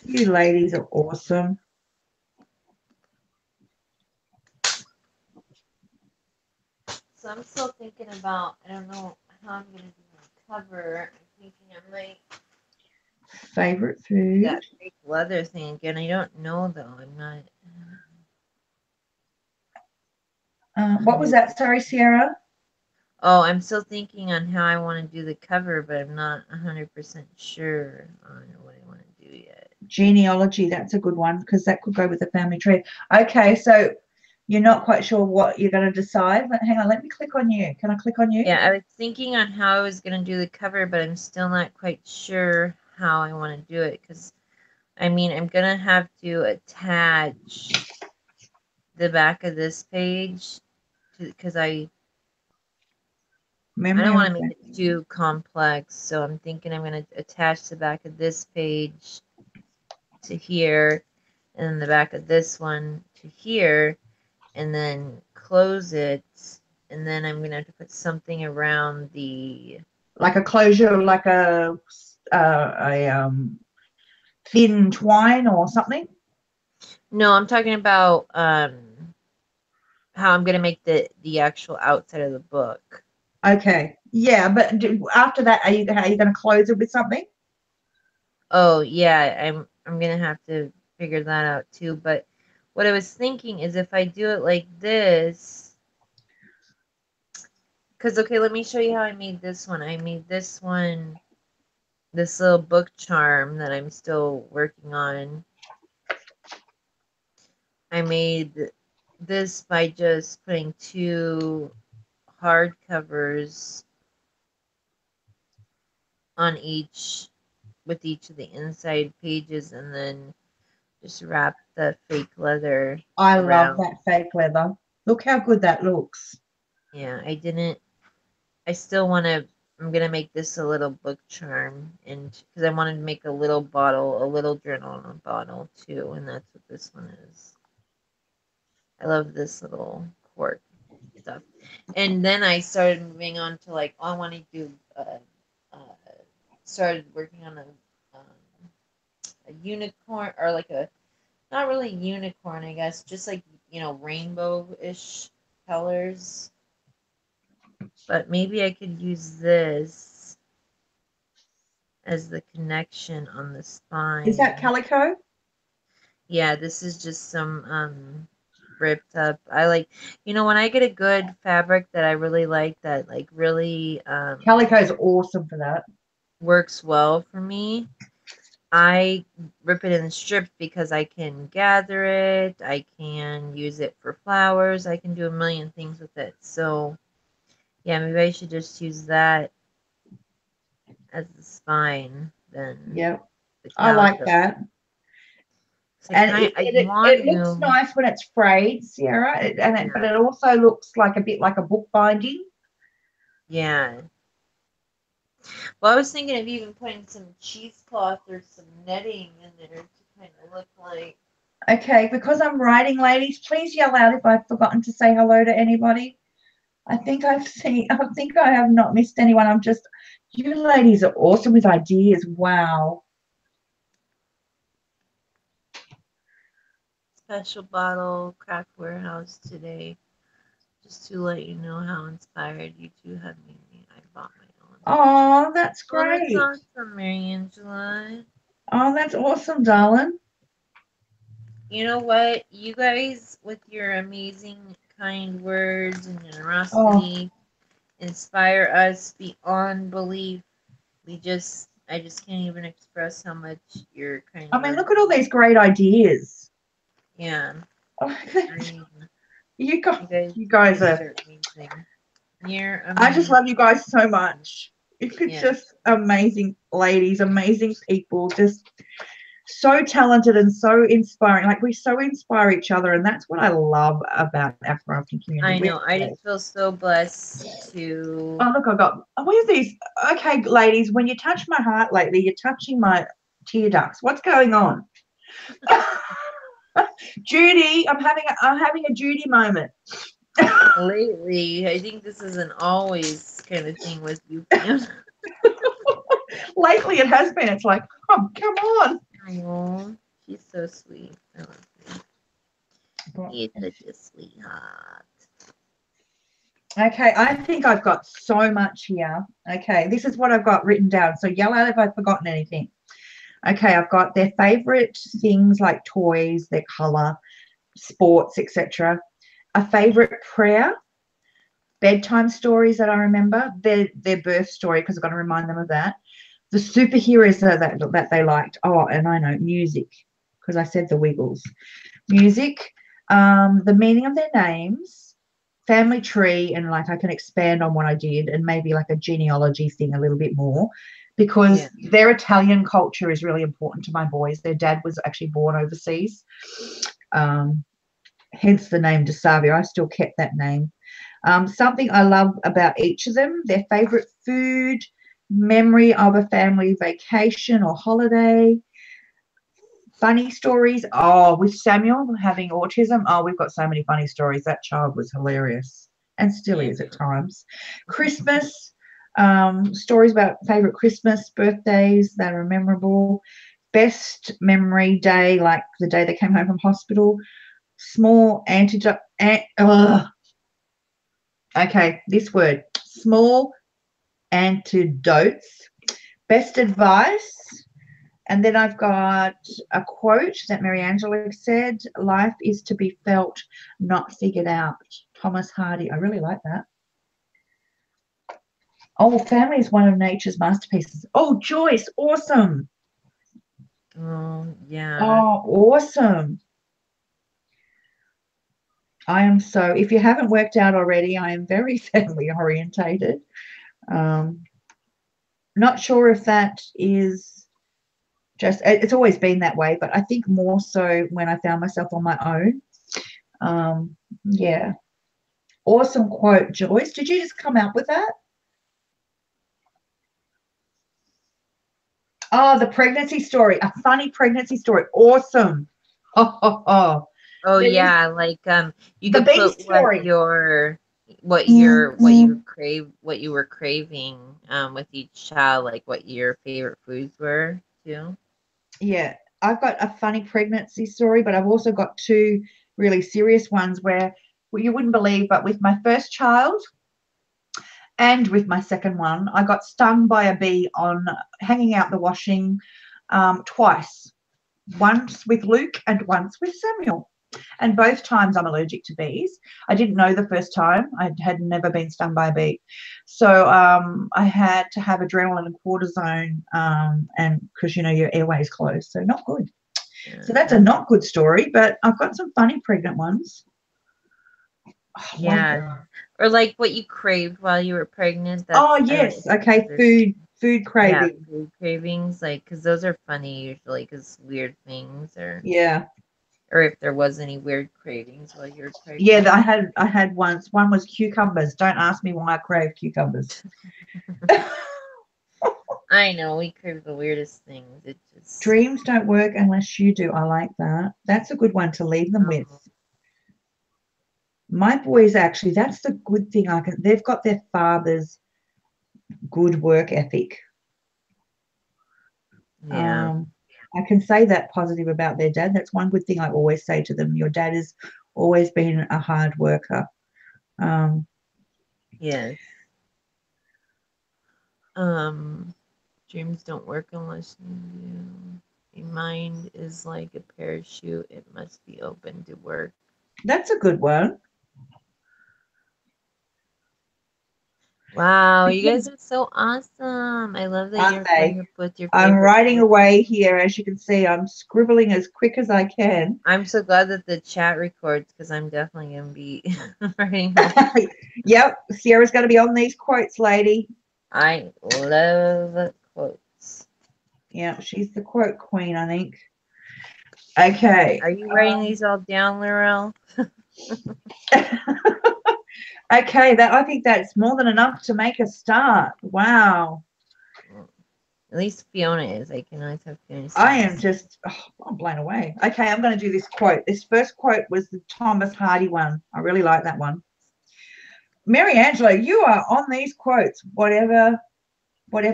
You ladies are awesome. So I'm still thinking about, I don't know how I'm going to do my cover. I'm thinking I might. Favorite food? That fake leather thing again. I don't know though. I'm not. What was that? Sorry, Sierra. Oh, I'm still thinking on how I want to do the cover, but I'm not 100% sure on what I want to do yet. Genealogy, that's a good one because that could go with the family tree. Okay, so you're not quite sure what you're going to decide. Hang on, let me click on you. Can I click on you? Yeah, I was thinking on how I was going to do the cover, but I'm still not quite sure how I want to do it because, I'm going to have to attach the back of this page because I don't want to make it too complex, so I'm thinking I'm going to attach the back of this page to here, and then the back of this one to here, and then close it, and then I'm going to have to put something around the... Like a closure, like a thin twine or something? No, I'm talking about how I'm going to make the actual outside of the book. Okay. Yeah, but after that, are you going to close it with something? Oh, yeah, I'm going to have to figure that out too. But what I was thinking is if I do it like this, because, okay, let me show you how I made this one. I made this one, this little book charm that I'm still working on. I made this by just putting 2 hardcovers on with each of the inside pages, and then just wrap the fake leather I around. love that fake leather. Look how good that looks. Yeah, I still want to, I'm going to make this a little book charm, and because I wanted to make a little bottle, a little journal in a bottle too, and that's what this one is. I love this little cork stuff. And then I started moving on to like, I want to do, started working on a unicorn, or like a, not really unicorn, I guess, just like, rainbow-ish colors. But maybe I could use this as the connection on the spine. Is that calico? Yeah, this is just some ripped up. I like, when I get a good fabric that I really like, that like really Calico is awesome for that. Works well for me. I rip it in strips because I can gather it, I can use it for flowers, I can do a million things with it. So yeah, maybe I should just use that as the spine then. Yep. the I like calico. that. So And I it want looks to. nice when it's frayed, Sierra, but Yeah. it also looks like a bit like a book binding. Yeah. Well, I was thinking of even putting some cheesecloth or some netting in there to kind of look like. Okay, because I'm writing, ladies, please yell out if I've forgotten to say hello to anybody. I think I have not missed anyone. You ladies are awesome with ideas. Wow. Special bottle craft warehouse today. Just to let you know how inspired you two have made me. I bought my own. Oh, that's Well, that's great. awesome, Mary Angela. Oh, that's awesome, darling. You know what? You guys, with your amazing, kind words and Oh, generosity, inspire us beyond belief. I just can't even express how much your kind I mean, words. look at all these great ideas. Yeah, Oh, I mean, you guys, you guys, you you guys guys are. are amazing. You're I just amazing. love you guys so much. You're Yeah, just amazing ladies, amazing people, just so talented and so inspiring. Like we so inspire each other, and that's what I love about our crafting community. I know. I just feel so blessed to. Oh look, I got. Where's these? Okay, ladies, when you touch my heart lately, you're touching my tear ducts. What's going on? Judy, I'm having a Judy moment. Lately, I think this is an always kind of thing with you, Pam. Lately, it has been. It's like, oh, come on. Oh, she's so sweet. I love you. But He's such a sweetheart. okay, I think I've got so much here. Okay, this is what I've got written down. So yell out if I've forgotten anything. Okay, I've got their favorite things like toys, their color, sports, etc. A favorite prayer, bedtime stories that I remember, their birth story because I've got to remind them of that. The superheroes that they liked. Oh, and I know music because I said the Wiggles. Music, the meaning of their names, family tree, and like I can expand on what I did and maybe like a genealogy thing a little bit more because Yeah. their Italian culture is really important to my boys. Their dad was actually born overseas, hence the name DeSavio. I still kept that name. Something I love about each of them, their favorite food, memory of a family vacation or holiday, funny stories. Oh, with Samuel having autism, oh, we've got so many funny stories. That child was hilarious and still Yeah. is at times. Christmas, stories about favorite Christmas birthdays that are memorable. Best memory day, like the day they came home from hospital. Small antidote. Okay, this word. Small antidotes. Best advice. And then I've got a quote that Mary Angela said, life is to be felt, not figured out. Thomas Hardy. I really like that. Oh, family is one of nature's masterpieces. Oh, Joyce. Awesome. Oh, yeah. Oh, awesome. If you haven't worked out already, I am very family orientated. Not sure if that is it's always been that way, but I think more so when I found myself on my own. Yeah. Awesome quote, Joyce. Did you just come up with that? Oh, the pregnancy story, a funny pregnancy story. Awesome. Oh. Oh, There is yeah. Like, you the could bee put story. what you were craving, with each child, like what your favorite foods were too. Yeah, I've got a funny pregnancy story, but I've also got two really serious ones where well, you wouldn't believe, but with my first child and with my second one, I got stung by a bee on hanging out the washing twice. Once with Luke and once with Samuel. And both times I'm allergic to bees. I didn't know the first time. I had never been stung by a bee. So I had to have adrenaline and cortisone and because, your airway is closed. So not good. Yeah, So that's a not good story, but I've got some funny pregnant ones. yeah. Or like what you craved while you were pregnant. Oh, yes. Okay. Food. food Yeah, craving. food cravings, like, because those are funny usually, because weird things, Yeah. or if there was any weird cravings while you were Yeah, pregnant. I had once. One was cucumbers. Don't ask me why I crave cucumbers. I know, we crave the weirdest things. It just, Dreams don't work unless you do. I like that. That's a good one to leave them with. oh, My boys actually, that's the good thing I can. They've got their father's good work ethic. yeah, I can say that positive about their dad. That's one good thing I always say to them. Your dad has always been a hard worker. Um, yes. Dreams don't work unless you do. A mind is like a parachute. It must be open to work. that's a good one. Wow, you guys are so awesome. I love that Aren't you're they? coming up with your I'm favorite writing quotes. away here. As you can see, I'm scribbling as quick as I can. I'm so glad that the chat records because I'm definitely going to be writing them. Yep, Sierra's going to be on these quotes, lady. I love quotes. Yeah, she's the quote queen, I think. Okay. Are you writing these all down, Laurel? Okay, that I think that's more than enough to make a start. Wow. At least Fiona is. I can always have Fiona. I am just, I'm blown away. Okay, I'm going to do this quote. This first quote was the Thomas Hardy one. I really like that one. Mary Angela, you are on these quotes. Whatever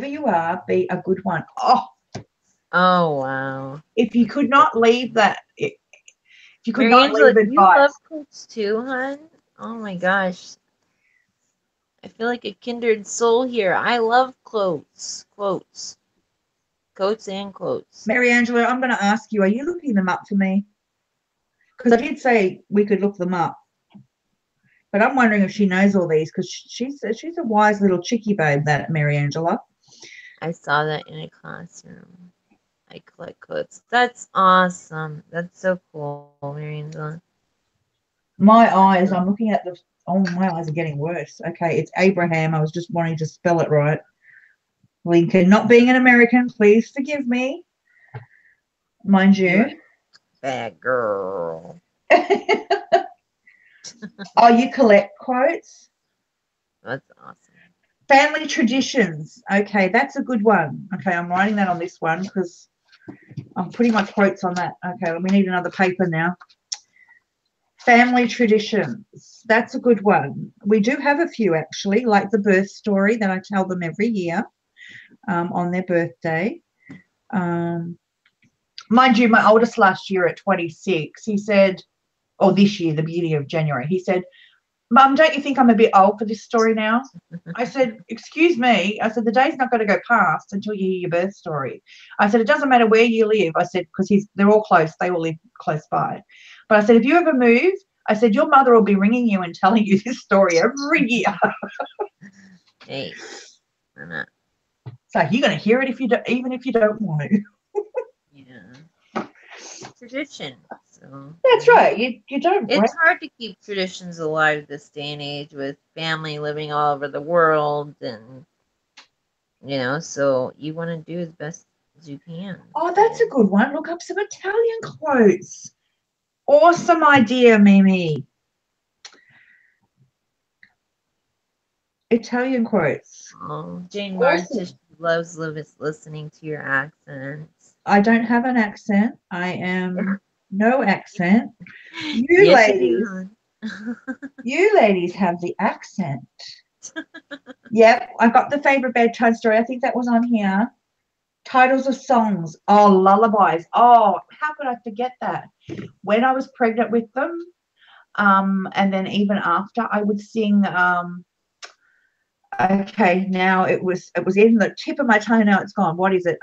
you are, be a good one. Oh, wow. if you could not leave that, if you could Mary not Angela, leave do you love advice. quotes too, hon? Oh my gosh. I feel like a kindred soul here. I love quotes. Quotes. Quotes and quotes. Mary Angela, I'm going to ask you, are you looking them up for me? Because I did say we could look them up. But I'm wondering if she knows all these because she's a wise little chickie babe, that Mary Angela. I saw that in a classroom. I collect quotes. That's awesome. That's so cool, Mary Angela. My eyes, I'm looking at the, oh, my eyes are getting worse. Okay, it's Abraham. I was just wanting to spell it right. Lincoln, not being an American, please forgive me. Mind you. Bad girl. Oh, you collect quotes? That's awesome. Family traditions. Okay, that's a good one. Okay, I'm writing that on this one because I'm putting my quotes on that. Okay, we need another paper now. Family traditions. That's a good one. We do have a few actually, like the birth story that I tell them every year on their birthday. Mind you, my oldest last year at 26, he said, or this year, the beginning of January, he said, Mum, don't you think I'm a bit old for this story now? I said, excuse me. I said, the day's not going to go past until you hear your birth story. I said, it doesn't matter where you live. I said, because they're all close. They all live close by. But I said, if you ever move, I said, your mother will be ringing you and telling you this story every year. Hey, I'm not. So you're going to hear it if you don't, even if you don't want to. Yeah. Tradition. So That's right. You don't. it's hard to keep traditions alive this day and age with family living all over the world, and so you want to do as best as you can. Oh, that's a good one. Look up some Italian quotes. Awesome idea, Mimi. Italian quotes. Oh, Jane Martin Awesome. says she loves listening to your accents. I don't have an accent. I am no accent. You Yes, you ladies, do. you ladies have the accent. Yep, I got the favorite bedtime story. I think that was on here. Titles of songs. Oh, lullabies. Oh, how could I forget that? When I was pregnant with them, and then even after, I would sing. Okay, now it was in the tip of my tongue. Now it's gone. What is it?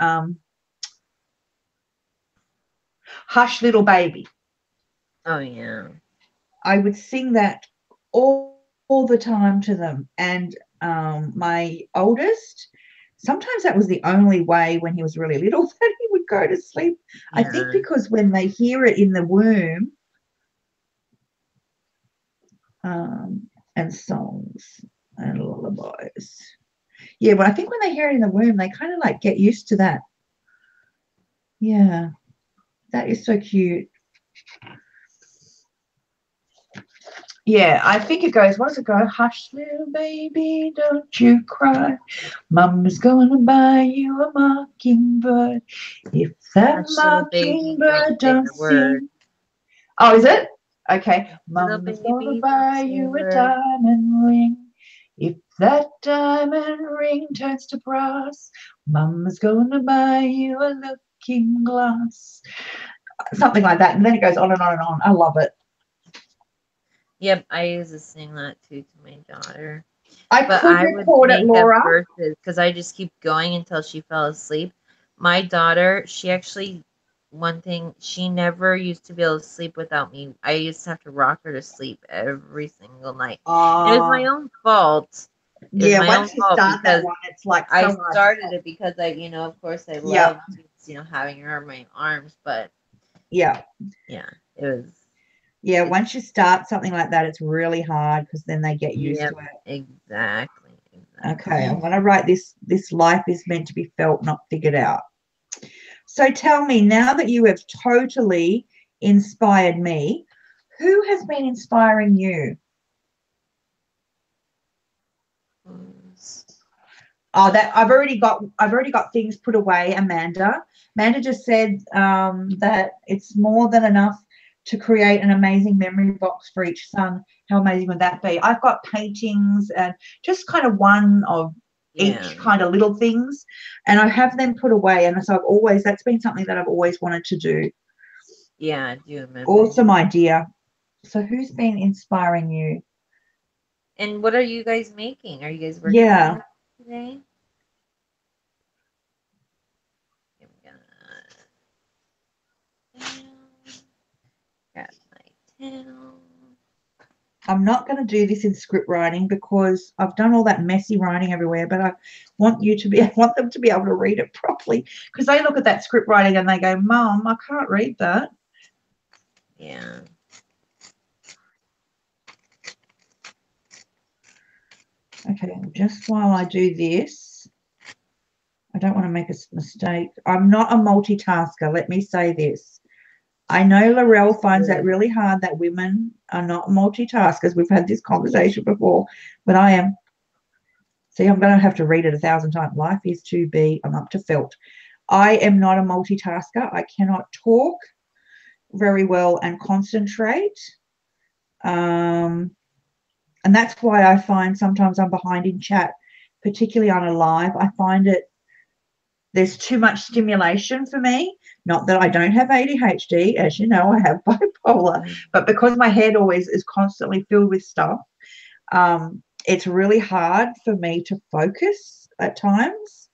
Hush, little baby. Oh yeah. I would sing that all the time to them. And my oldest, sometimes that was the only way when he was really little that he would go to sleep. Yeah. I think because when they hear it in the womb, and songs and lullabies. Yeah, but I think when they hear it in the womb, they kind of like get used to that. Yeah, that is so cute. Yeah, I think it goes, what does it go? Hush, little baby, don't you cry. Mama's gonna buy you a mockingbird. If that Hush, little baby, don't mockingbird say don't a word. sing. Oh, is it? Okay. Little Mama's gonna baby, don't buy say a you a word. diamond ring. If that diamond ring turns to brass, Mama's gonna buy you a looking glass. Something like that. And then it goes on and on and on. I love it. Yep, I used to sing that too to my daughter. I But could I would record it, make up Laura. verses because I just keep going until she fell asleep. My daughter, she actually, one thing, she never used to be able to sleep without me. I used to have to rock her to sleep every single night. And it was my own fault. It was Yeah, my own once you fault start that because one, it's like so I hard to started stop. it because of course, I Yeah, loved, having her in my arms. But yeah. yeah, it was. Yeah, It's, once you start something like that, it's really hard because then they get used yep, to it. exactly. Okay, I'm going to write this life is meant to be felt, not figured out. So tell me, now that you have totally inspired me, who has been inspiring you? Oh, that I've already got things put away, Amanda. Amanda just said that it's more than enough to create an amazing memory box for each son. How amazing would that be? I've got paintings and just kind of one of each kind of little things, and I have them put away. And so that's been something that I've always wanted to do. Yeah, I do remember. Awesome idea. So who's been inspiring you? And what are you guys making? Are you guys working Yeah. today? Grab my tail. I'm not going to do this in script writing because I've done all that messy writing everywhere, but I want them to be able to read it properly because they look at that script writing and they go, Mom, I can't read that. Yeah. Okay, just while I do this, I don't want to make a mistake. I'm not a multitasker. Let me say this. I know Laurel finds that really hard that women are not multitaskers. We've had this conversation before, but I am. See, I'm going to have to read it 1,000 times. Life is to be, I'm up to felt. I am not a multitasker. I cannot talk very well and concentrate. And that's why I find sometimes I'm behind in chat, particularly on a live. I find there's too much stimulation for me. Not that I don't have ADHD, as you know, I have bipolar, but because my head always is constantly filled with stuff, it's really hard for me to focus at times.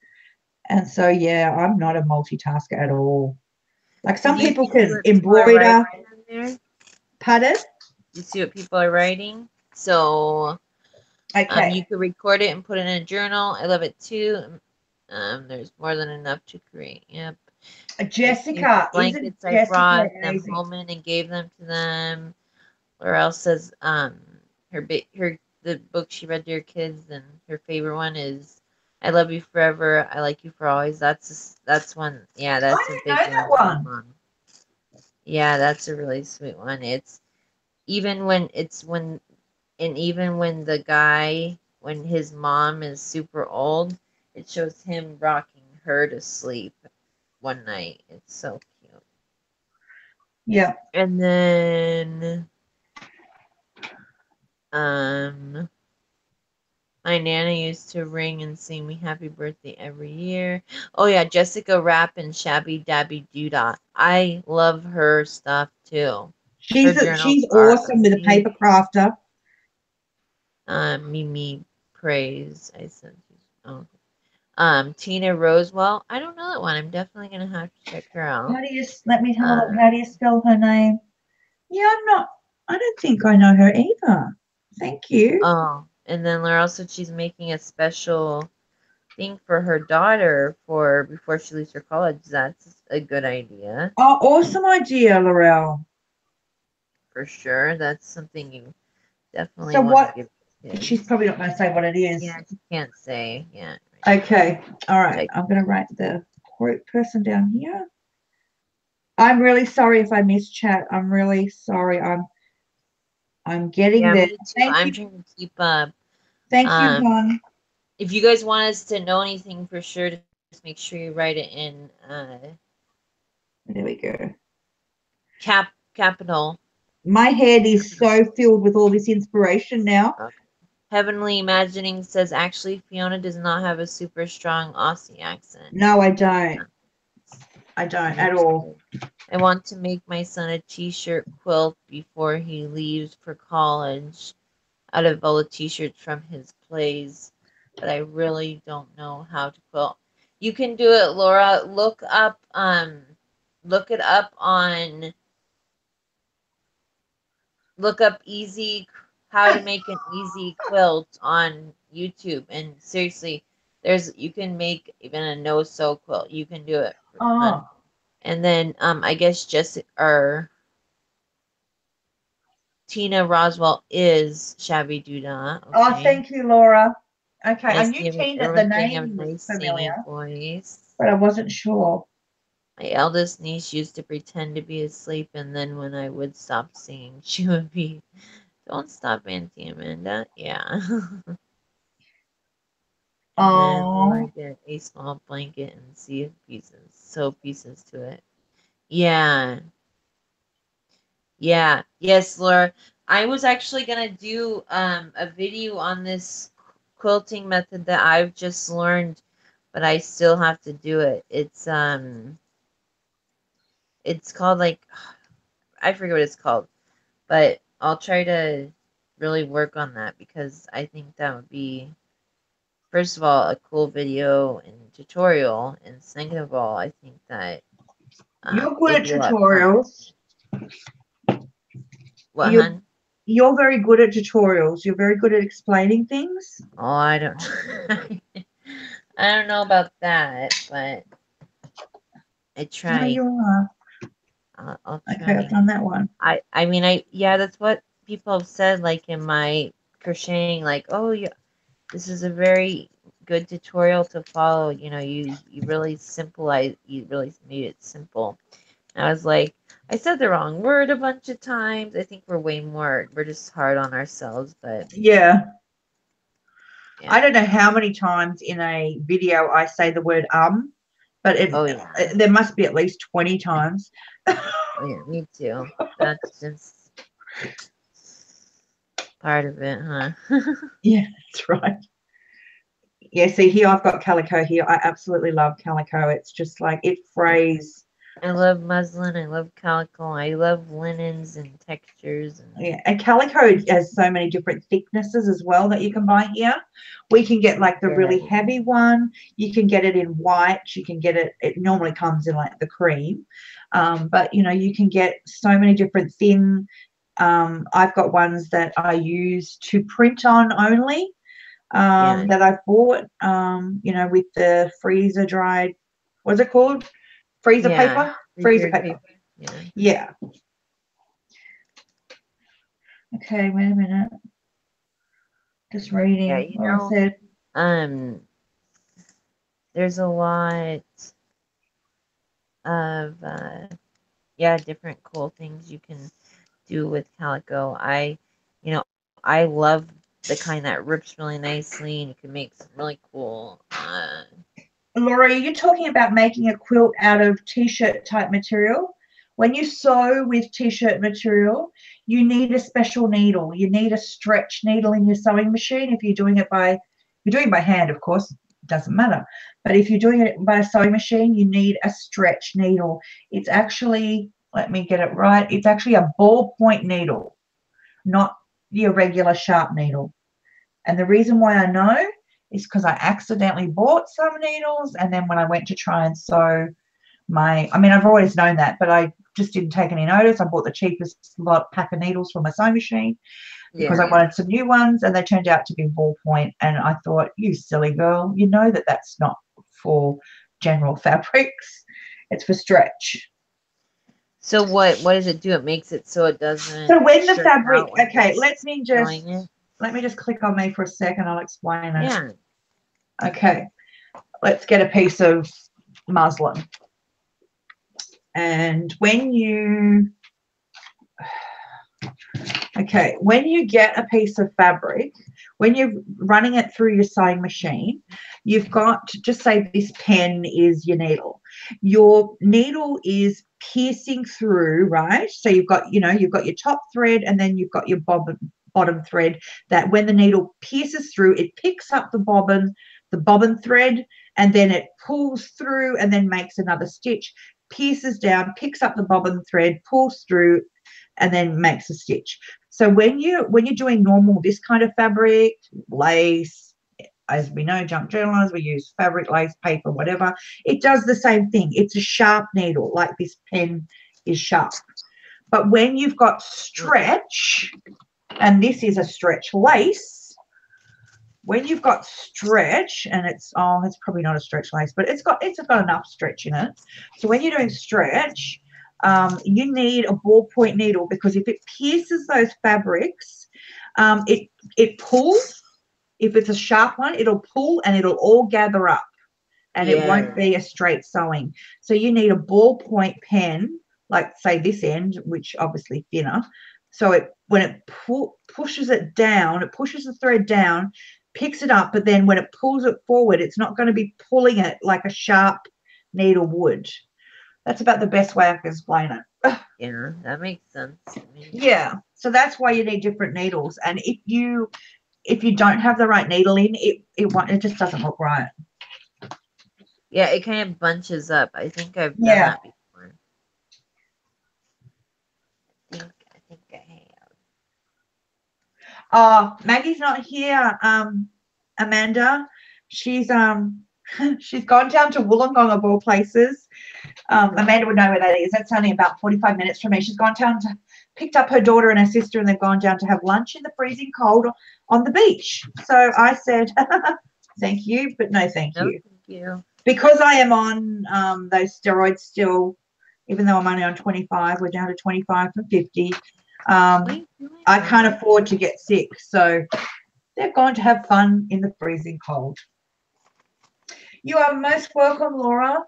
And so, yeah, I'm not a multitasker at all. Like some people can embroider. Pardon? You see what people are writing? So Okay. you could record it and put it in a journal. I love it too. There's more than enough to create. Yep. Jessica, blankets, I brought them home in and gave them to them. Or else says the book she read to her kids, and her favorite one is "I Love You Forever, I Like You for Always." That's one. Yeah, that's a big one. Yeah, that's a really sweet one. It's even when when his mom is super old, it shows him rocking her to sleep one night. It's so cute. Yeah. And then my Nana used to ring and sing me happy birthday every year. Oh yeah, Jessica Rapp and Shabby Dabby Doodah. I love her stuff too. She's awesome with a paper crafter. Mimi Praise. I said Tina Rosewell. I don't know that one. I'm definitely gonna have to check her out. Let me have a look. How do you spell her name? Yeah, I don't think I know her either. Thank you. Oh, and then Laurel said she's making a special thing for her daughter for before she leaves for college. That's a good idea. Oh, awesome idea, Laurel. For sure. That's something you definitely want to give to kids. She's probably not going to say what it is. Yeah, she can't say. Yeah, Okay. All right. Like, I'm going to write the quote person down here. I'm really sorry if I missed chat. I'm really sorry. I'm getting yeah, there. me too. Thank I'm you. trying to keep up. Thank you, Don. If you guys want us to know anything for sure, just make sure you write it in There we go. capital. My head is so filled with all this inspiration now. Okay. Heavenly Imagining says actually Fiona does not have a super strong Aussie accent. No, I don't. I don't at all. I want to make my son a t-shirt quilt before he leaves for college out of all the t-shirts from his plays, but I really don't know how to quilt. You can do it, Laura. Look it up on look up easy how to make an easy quilt on YouTube, and seriously, you can make even a no-sew quilt. You can do it for fun. Oh. And then I guess Jessica or Tina Roswell is Shabby Duda. Oh, Okay. thank you, Laura. Okay, I Nice knew to Tina, the everyone saying I have name a was nice singing familiar, voice. but I wasn't sure. My eldest niece used to pretend to be asleep, and then when I would stop singing, she would be, "Don't stop, Auntie Amanda." Yeah. And then Laura Oh. get a small blanket and sew pieces to it. Yeah. Yeah. Yes, Laura. I was actually gonna do a video on this quilting method that I've just learned, but I still have to do it. It's called like I forget what it's called, but I'll try to really work on that because I think that would be first of all a cool video and tutorial, and second of all, I think that You're good it'd at be a lot of fun. tutorials. What, You're hun? you're very good at tutorials. You're very good at explaining things. Oh, I don't I don't know about that, but I No, try. you are. I'll Okay, I've try. done that one. I mean, yeah, that's what people have said, like in my crocheting, like, oh, yeah, this is a very good tutorial to follow. You really you really made it simple. And I was like, I said the wrong word a bunch of times. I think we're just hard on ourselves, but Yeah. yeah. I don't know how many times in a video I say the word but Oh yeah. there must be at least 20 times. Oh yeah, me too. That's just part of it, huh? Yeah, that's right. Yeah, see here I've got calico here. I absolutely love calico. It's just like it frays. I love muslin. I love calico. I love linens and textures. Yeah, and calico has so many different thicknesses as well that you can buy here. We can get like the really heavy one. You can get it in white. You can get it. It normally comes in like the cream, but you can get so many different thin. I've got ones that I use to print on only. That I've bought. With the freezer dried. What's it called? Freezer paper. Freezer paper. Yeah. Okay, wait a minute. Just reading. Yeah, I said. There's a lot of different cool things you can do with calico. I love the kind that rips really nicely, and you can make some really cool. Laura, are you talking about making a quilt out of t-shirt type material? When you sew with t-shirt material, you need a special needle. You need a stretch needle in your sewing machine. If you're doing it by hand, of course, it doesn't matter. But if you're doing it by a sewing machine, you need a stretch needle. It's actually, let me get it right, it's actually a ballpoint needle, not your regular sharp needle. And the reason why I know is because I accidentally bought some needles, and then when I went to try and sew I've always known that, but I just didn't take any notice. I bought the cheapest pack of needles from my sewing machine because I wanted some new ones, and they turned out to be ballpoint. And I thought, you silly girl, you know that that's not for general fabrics. It's for stretch. So what does it do? It makes it so it doesn't. So when the fabric, okay, let me just it. click on me for a second. I'll explain it. Yeah. Okay. let's get a piece of muslin. And when you get a piece of fabric, when you're running it through your sewing machine, you've got, just say this pen is your needle. Your needle is piercing through, right? So you've got your top thread, and then you've got your bottom thread, that when the needle pierces through, it picks up the bobbin thread, and then it pulls through and then makes another stitch, pierces down, picks up the bobbin thread, pulls through, and then makes a stitch. So when you're doing normal, this kind of fabric, lace, as we know, junk journalers, we use fabric, lace, paper, whatever, it does the same thing. It's a sharp needle, like this pen is sharp. But when you've got stretch, and this is a stretch lace, when you've got stretch, and it's probably not a stretch lace, but it's got enough stretch in it. So when you're doing stretch, you need a ballpoint needle, because if it pierces those fabrics, it pulls. If it's a sharp one, it'll pull and it'll all gather up, and it won't be a straight sewing. So you need a ballpoint pen, like say this end, which obviously thinner. So when it pushes it down, it pushes the thread down, picks it up, but then when it pulls it forward, it's not going to be pulling it like a sharp needle would. That's about the best way I can explain it. Yeah, that makes sense. Yeah, so that's why you need different needles. And if you don't have the right needle in, it just doesn't look right. Yeah, it kind of bunches up. I think I've done that before. I think I have. Oh, Maggie's not here, Amanda. She's she's gone down to Wollongong of all places. Amanda would know where that is. That's only about 45 minutes from me. She's gone down picked up her daughter and her sister, and they've gone down to have lunch in the freezing cold on the beach. So I said, thank you, but no thank you. Thank you. Because I am on those steroids still, even though I'm only on 25, we're down to 25 from 50. I can't afford to get sick. So they're going to have fun in the freezing cold. You are most welcome, Laura.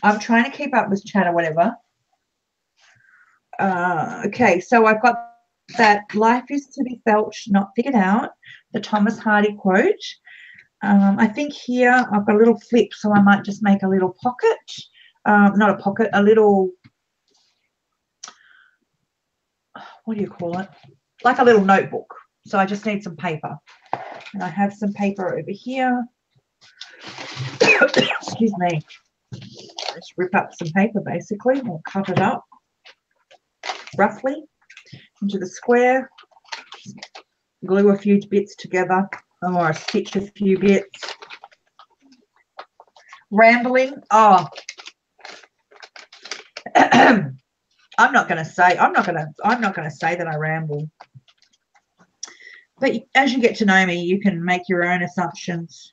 I'm trying to keep up with chat or whatever. Okay, so I've got that life is to be felt, not figured out, the Thomas Hardy quote. I think here I've got a little flip, so I might just make a little pocket. Not a pocket, a little, what do you call it? Like a little notebook. So I just need some paper. And I have some paper over here. Excuse me. Let's rip up some paper, basically. We'll cut it up roughly into the square. Glue a few bits together, or stitch a few bits. Rambling. Oh. I'm not going to say that I ramble. But as you get to know me, you can make your own assumptions.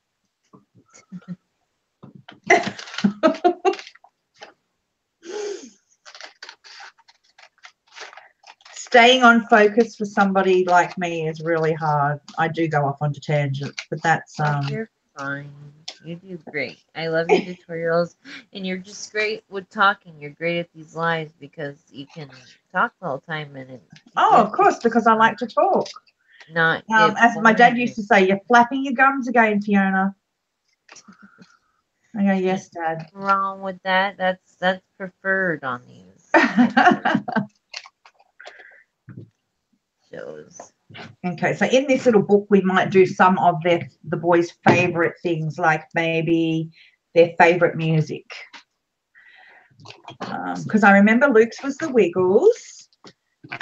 Staying on focus for somebody like me is really hard. I do go off onto tangents, but that's You're fine. You do great. I love your tutorials, and you're just great with talking. You're great at these lives because you can talk the whole time. And of course, because I like to talk. Not as my dad used to say, you're flapping your gums again, Fiona. I go, yes, Dad. What's wrong with that? That's preferred on these shows. Okay, so in this little book, we might do some of the boys' favorite things, like maybe their favorite music. Because I remember Luke's was the Wiggles,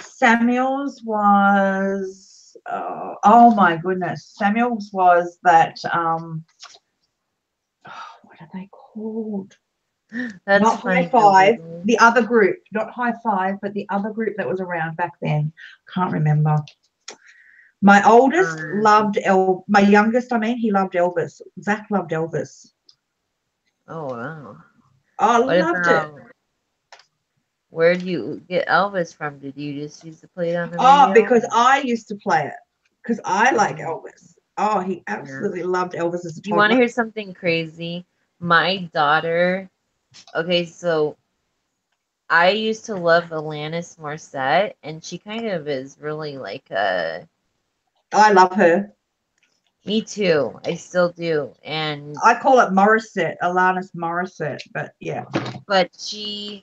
Samuel's was oh my goodness, Samuel's was that what are they called? That's not High Five, the other group, not High Five, but the other group that was around back then. Can't remember. My oldest loved my youngest, he loved Elvis. Zach loved Elvis. Oh wow. I loved it. Where do you get Elvis from? Did you just used to play it on the Oh, radio? because I used to play it because I like Mm, Elvis. Oh, he yeah. absolutely loved Elvis as a You want to toddler. hear something crazy? My daughter, okay, so I used to love Alanis Morissette, and she kind of is really like a. I love her. Me too. I still do. And I call it Morissette, Alanis Morissette, but yeah. but she's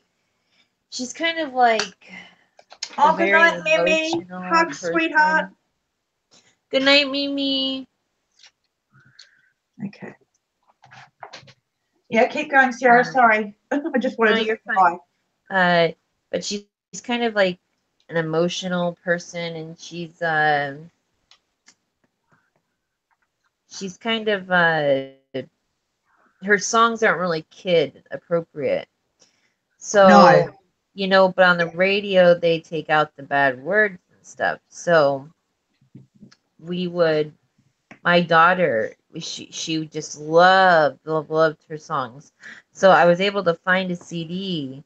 kind of like a Oh, good very night, Mimi. emotional Hugs, sweetheart. person. Good night, Mimi. Okay. Yeah, keep going, Sarah. Sorry. I just wanted No, to say you're bye. fine. But she's kind of like an emotional person, and she's kind of her songs aren't really kid appropriate. No. So, but on the radio they take out the bad words and stuff. So we would my daughter, she just loved her songs. So I was able to find a CD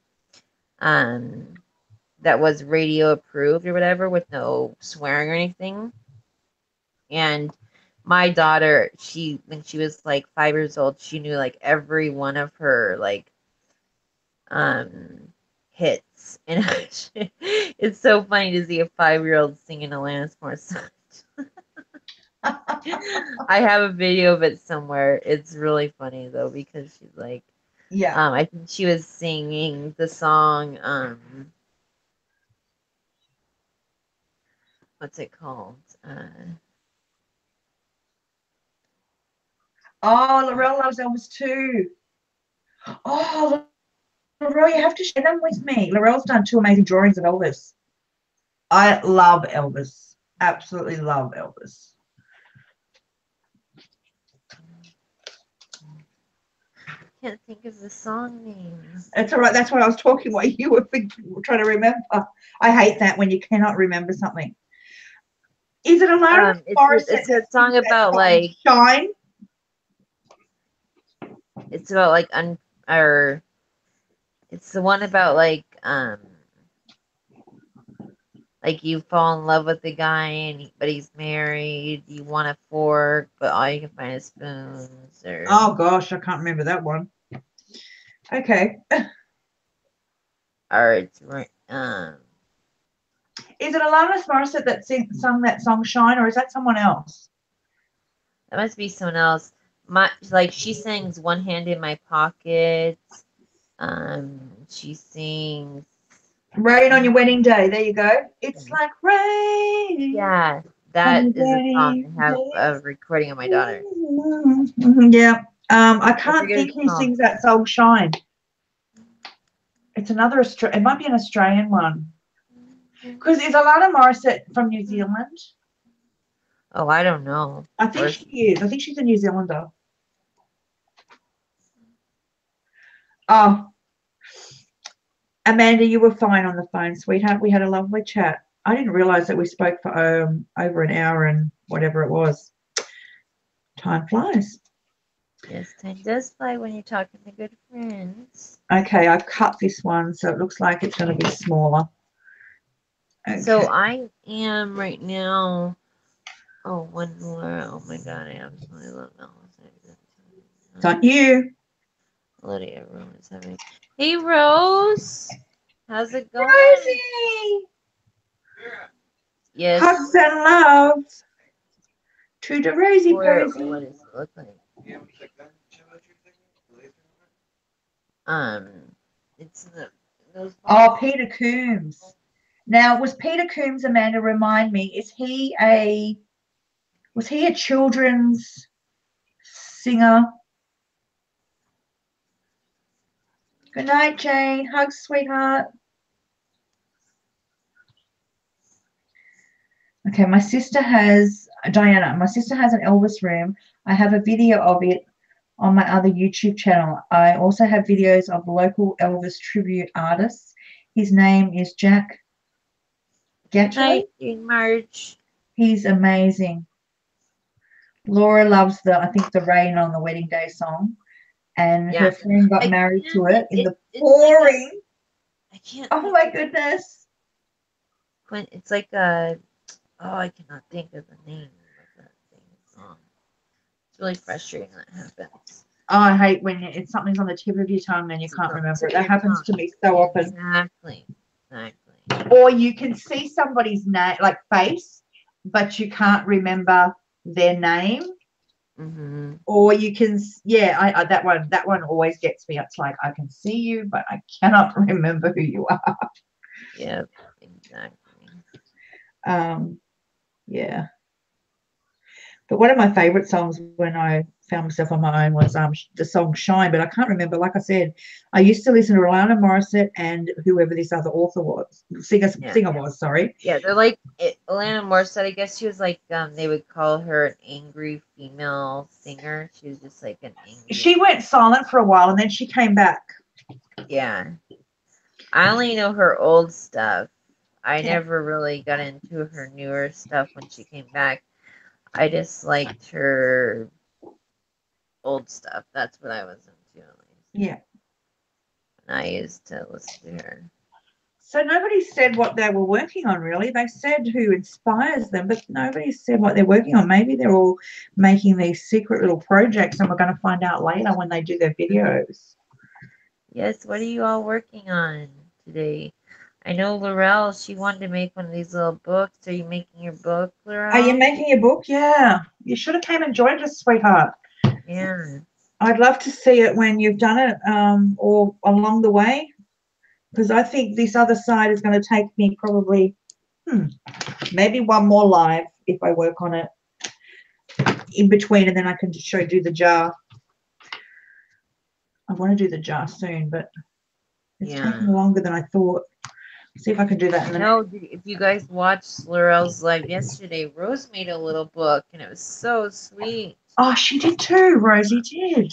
um that was radio approved or whatever with no swearing or anything. And my daughter, when she was like 5 years old, she knew like every one of her like um hits. And it's so funny to see a 5-year old singing Alanis Morissette. I have a video of it somewhere. It's really funny though because she's like, Yeah. I think she was singing the song, what's it called? Oh, Laurel loves Elvis too. Oh, Laurel, you have to share them with me. Laurel's done 2 amazing drawings of Elvis. I love Elvis. Absolutely love Elvis. Can't think of the song names. It's all right. That's what I was talking while you were trying to remember. I hate that when you cannot remember something. Is it Alanis Morissette It's a that song sings that about song, like Shine? it's about like or it's the one about like you fall in love with the guy but he's married. You want a fork, but all you can find is spoons. Oh gosh, I can't remember that one. Okay. Or it's right. Is it Alanis Morissette that sung that song Shine, or is that someone else? That must be someone else. She sings "One Hand in My Pocket." She sings. Rain on Your Wedding Day. There you go. It's like rain. Yeah, On that your is a song wedding I have day. a recording of my daughter. Yeah. I I can't forget think it's who called. sings that song Shine. It's another It might be an Australian one. Because is Alana Morissette from New Zealand? Oh, I don't know. I think she is. I think she's a New Zealander. Oh, Amanda, you were fine on the phone, sweetheart. We had a lovely chat. I didn't realize that we spoke for over an hour and whatever it was. Time flies. Yes, time does fly when you're talking to good friends. Okay, I've cut this one, so it looks like it's going to be smaller. Okay. So I am right now. Oh, one more. Oh my god, I absolutely love that one. It's on you. Lydia Rose having. Hey Rose, how's it going? Rosie! Yes. Hugs and love to the Rosie What Posy. does it look like? It's those. Oh, Peter Coombs. Now, was Peter Coombs, Amanda, remind me, was he a children's singer? Good night, Jane. Hugs, sweetheart. Okay, Diana, my sister has an Elvis room. I have a video of it on my other YouTube channel. I also have videos of local Elvis tribute artists. His name is Jack Good Gatterley. night, Marge. He's amazing. Laura loves I think the Rain on the Wedding Day song. And her friend got married to it in the pouring. I can't. Oh my goodness. When it's like a, I cannot think of the name of that thing. It's really frustrating when that happens. Oh, I hate when it's something's on the tip of your tongue and you can't remember it. That happens to me so often. Exactly. Or you can see somebody's name, like face, but you can't remember their name. Mm-hmm. Or you can, I that one always gets me. It's like I can see you, but I cannot remember who you are. Yep, exactly. Yeah. But one of my favorite songs when I found myself on my own was the song Shine, but I can't remember. Like I said, I used to listen to Alana Morissette and whoever this other author was, singer was, sorry. Yeah, they're like Alana Morissette. I guess she was like they would call her an angry female singer. She was just like an angry. She went silent for a while and then she came back. Yeah. I only know her old stuff. I never really got into her newer stuff when she came back. I just liked her old stuff. That's what I was into. Yeah. And I used to listen to her. So nobody said what they were working on, really. They said who inspires them, but nobody said what they're working on. Maybe they're all making these secret little projects and we're going to find out later when they do their videos. Yes, what are you all working on today? I know Laurel, she wanted to make one of these little books. Are you making your book, Laurel? Are you making your book? Yeah. You should have came and joined us, sweetheart. Yeah. I'd love to see it when you've done it or along the way, because I think this other side is going to take me probably maybe one more live if I work on it in between, and then I can do the jar. I want to do the jar soon, but it's taking longer than I thought. See if I can do that. If you guys watched Laurel's live yesterday, Rose made a little book, and it was so sweet. Oh, she did too. Rosie did.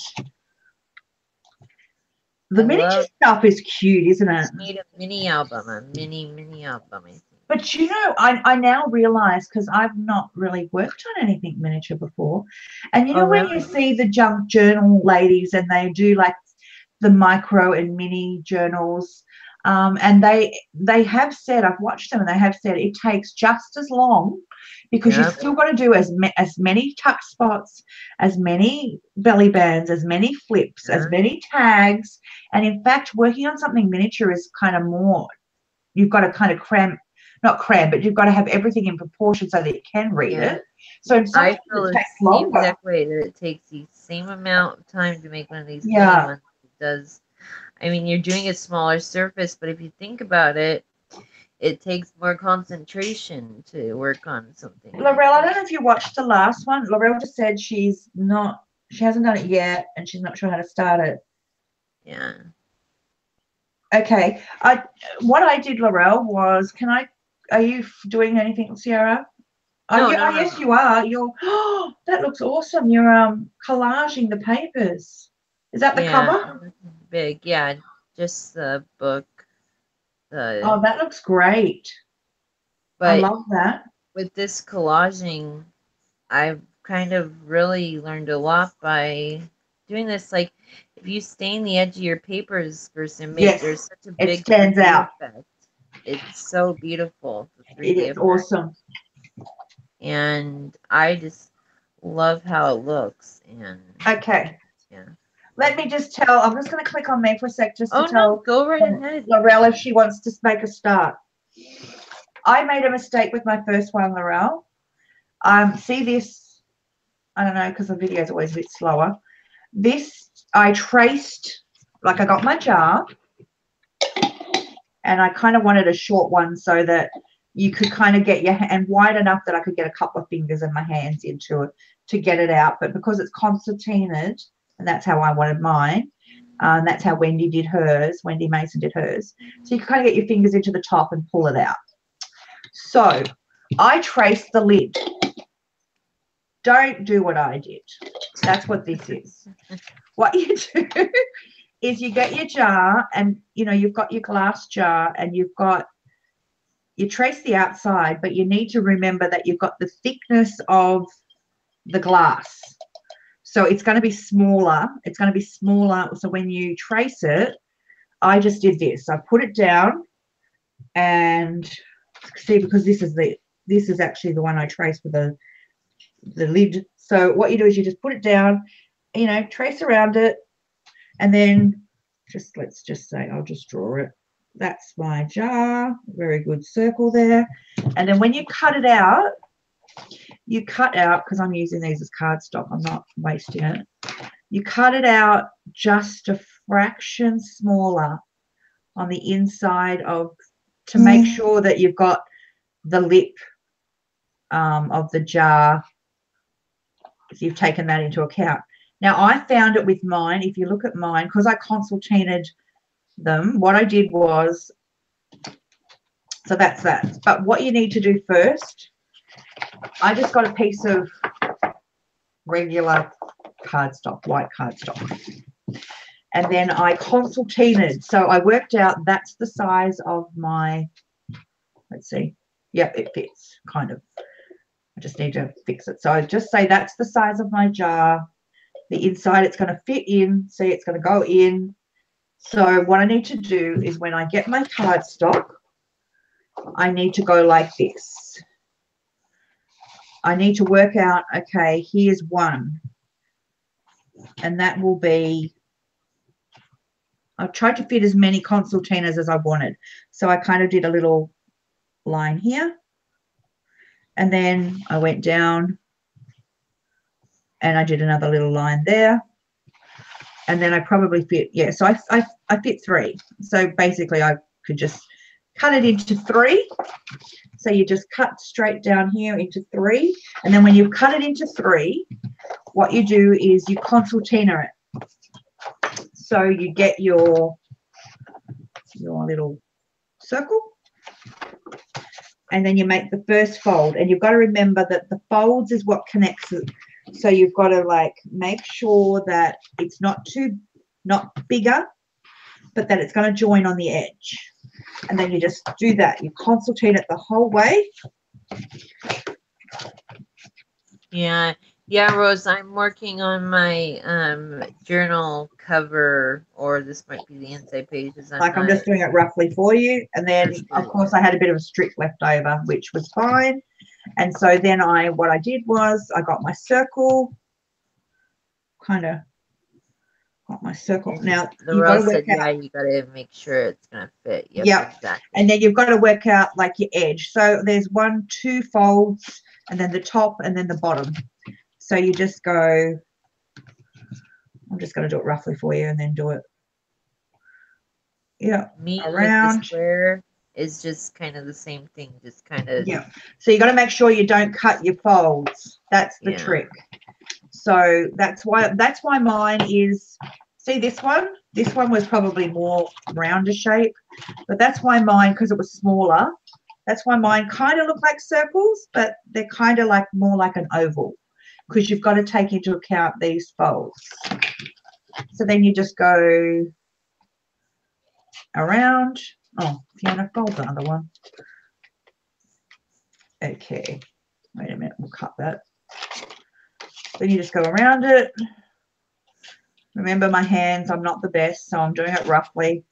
The miniature stuff is cute, isn't it? She made a mini album, a mini album, I think. But you know, I now realize, because I've not really worked on anything miniature before, and you know when you see the junk journal ladies and they do like the micro and mini journals, and they have said, I've watched them and they have said it takes just as long, because you've still got to do as many tuck spots, as many belly bands, as many flips, as many tags, and in fact working on something miniature is kind of more, you've got to kind of not cram, but you've got to have everything in proportion so that you can read it. So I feel it takes longer. Exact way that it takes the same amount of time to make one of these mini ones. It does. I mean, you're doing a smaller surface, but if you think about it, it takes more concentration to work on something. Laurel, I don't know if you watched the last one. Laurel just said she hasn't done it yet, and she's not sure how to start it. Yeah. Okay. What I did, Laurel, was, are you doing anything, Sierra? No, yes, you are. That looks awesome. You're collaging the papers. Is that the cover? Big, yeah. Just the book. Oh, that looks great. But I love that. With this collaging, I've kind of really learned a lot by doing this. Like, if you stain the edge of your papers there's such a big, it stands out. Effect. It's so beautiful. It is awesome. And I just love how it looks. And okay. Yeah. Let me just tell, I'm just going to click on me for a sec just to tell. No, go right ahead. Laurel if she wants to make a start. I made a mistake with my first one, Laurel. See this, I don't know, because the video is always a bit slower. This, I traced, like I got my jar, and I kind of wanted a short one so that you could kind of get your hand wide enough that I could get a couple of fingers and my hands into it to get it out. But because it's concertinaed, and that's how I wanted mine, and that's how Wendy did hers, Wendy Mason did hers. So you can kind of get your fingers into the top and pull it out. So I traced the lid. Don't do what I did. That's what this is. What you do is you get your jar, and you've got your glass jar, and you trace the outside, but you need to remember that you've got the thickness of the glass. So it's going to be smaller. So when you trace it, I just did this. I put it down, and see, because this is actually the one I traced with the lid. So what you do is you just put it down, you know, trace around it, and then let's just say I'll just draw it. That's my jar. Very good circle there. And then when you cut it out, you cut out, because I'm using these as cardstock, I'm not wasting it. You cut it out just a fraction smaller on the inside to make sure that you've got the lip of the jar. So you've taken that into account. Now, I found it with mine. If you look at mine, because I consultated them, what I did was, so that's that. But what you need to do first, I just got a piece of regular cardstock, white cardstock. And then I consultated. So I worked out that's the size of my, let's see. Yep, it fits, kind of. I just need to fix it. So I just say that's the size of my jar. The inside, it's going to fit in. See, it's going to go in. So what I need to do is when I get my cardstock, I need to go like this. I need to work out, okay, here's one. And that will be, I tried to fit as many concertinas as I wanted. So I kind of did a little line here. And then I went down and I did another little line there. And then I probably fit, yeah, so I fit 3. So basically I could just cut it into 3. So you just cut straight down here into 3. And then when you cut it into 3, what you do is you concertina it. So you get your little circle. And then you make the first fold. And you've got to remember that the folds is what connects it. So you've got to like make sure that it's not bigger, but that it's going to join on the edge. And then you just do that. You concertina it the whole way. Yeah. Yeah, Rose, I'm working on my journal cover, or this might be the inside pages. I'm just doing it roughly for you. And then, of course, I had a bit of a strip left over, which was fine. And so then what I did was I got my circle, kind of got my circle. Now, the Rose said, yeah, you got to make sure it's going to fit. Yep, yeah, exactly. And then you've got to work out like your edge. So there's 1, 2 folds, and then the top, and then the bottom. So you just go, I'm just going to do it roughly for you and then do it. Yeah, around. With the square is just kind of the same thing, just kind of. Yeah. So you got to make sure you don't cut your folds. That's the trick. So that's why mine is, see this one? This one was probably more rounder shape, but that's why mine, because it was smaller, that's why mine kind of look like circles, but they're kind of like more like an oval, because you've got to take into account these folds. So then you just go around. Oh, Fiona, fold the other one. Okay. Wait a minute. We'll cut that. Then you just go around it. Remember, my hands, I'm not the best, so I'm doing it roughly.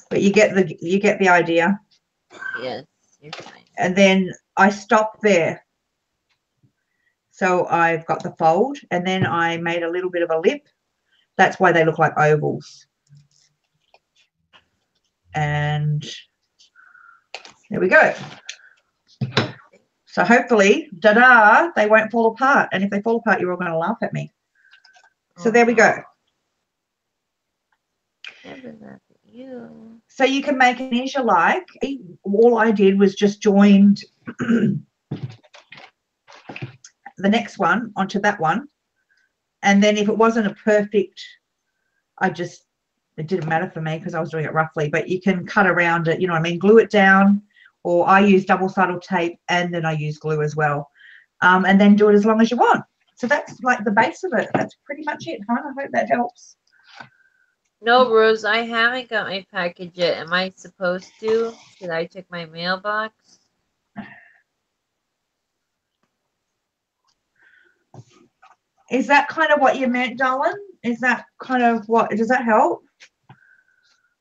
But you get the idea. Yes, you're fine. And then I stop there. So I've got the fold, and then I made a little bit of a lip. That's why they look like ovals. And there we go. So hopefully, da-da, they won't fall apart. And if they fall apart, you're all going to laugh at me. So there we go. So you can make it as you like. All I did was just joined the next one onto that one. And then if it wasn't a perfect, it didn't matter for me because I was doing it roughly, but you can cut around it, you know what I mean, glue it down, or I use double-sided tape and then I use glue as well. And then do it as long as you want. So that's like the base of it. That's pretty much it, hon. I hope that helps. No, Rose, I haven't got my package yet. Am I supposed to? Should I check my mailbox? Is that kind of what you meant, darling? Is that kind of what, does that help?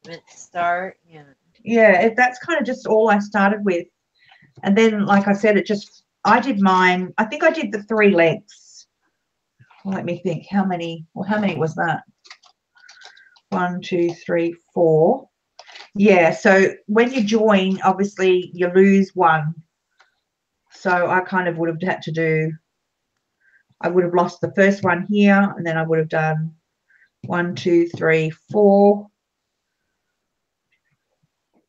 meant to start. Yeah. Yeah, that's kind of just all I started with. And then, like I said, I did mine. I think I did the 3 legs. Well, let me think. How many was that? 1, 2, 3, 4. Yeah, so when you join, obviously you lose one. So I kind of would have had to do, I would have lost the first one here, and then I would have done 1, 2, 3, 4.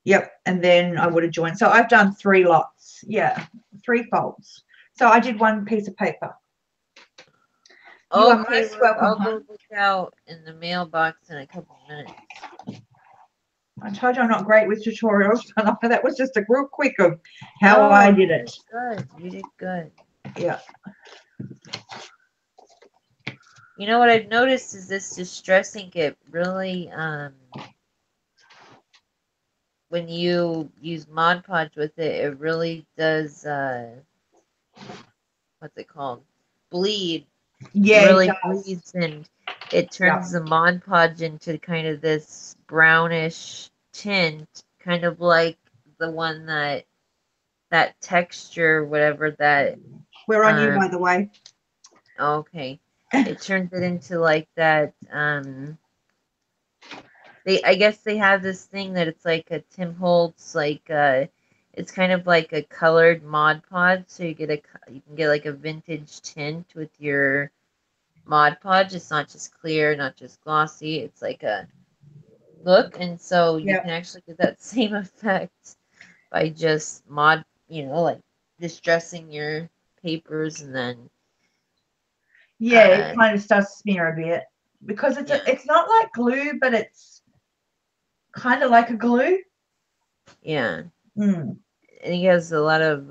Yep, and then I would have joined. So I've done 3 lots. Yeah, 3 folds. So I did 1 piece of paper. You are Okay, most Rose, welcome, I'll go hon. look out in the mailbox in a couple minutes. I told you I'm not great with tutorials. That was just a real quick of how No, I you did did it. good. You did good. Yeah. You know what I've noticed is this distressing it really when you use Mod Podge with it, it really does what's it called? Bleed. It Yeah, it really does. bleeds and it Yeah. turns the Mod Podge into kind of this brownish tint, kind of like the one that texture, whatever that We're on you, by the way. okay. It turns it into like that I guess they have this thing that it's like a Tim Holtz like it's kind of like a colored Mod Podge, so you can get like a vintage tint with your Mod Podge. It's not just clear, not just glossy. It's like a look, and so you Yeah. can actually get that same effect by just like distressing your papers and then Yeah, it kind of does smear a bit because yeah. it's not like glue, but it's kind of like a glue. Yeah. Mm. And he has a lot of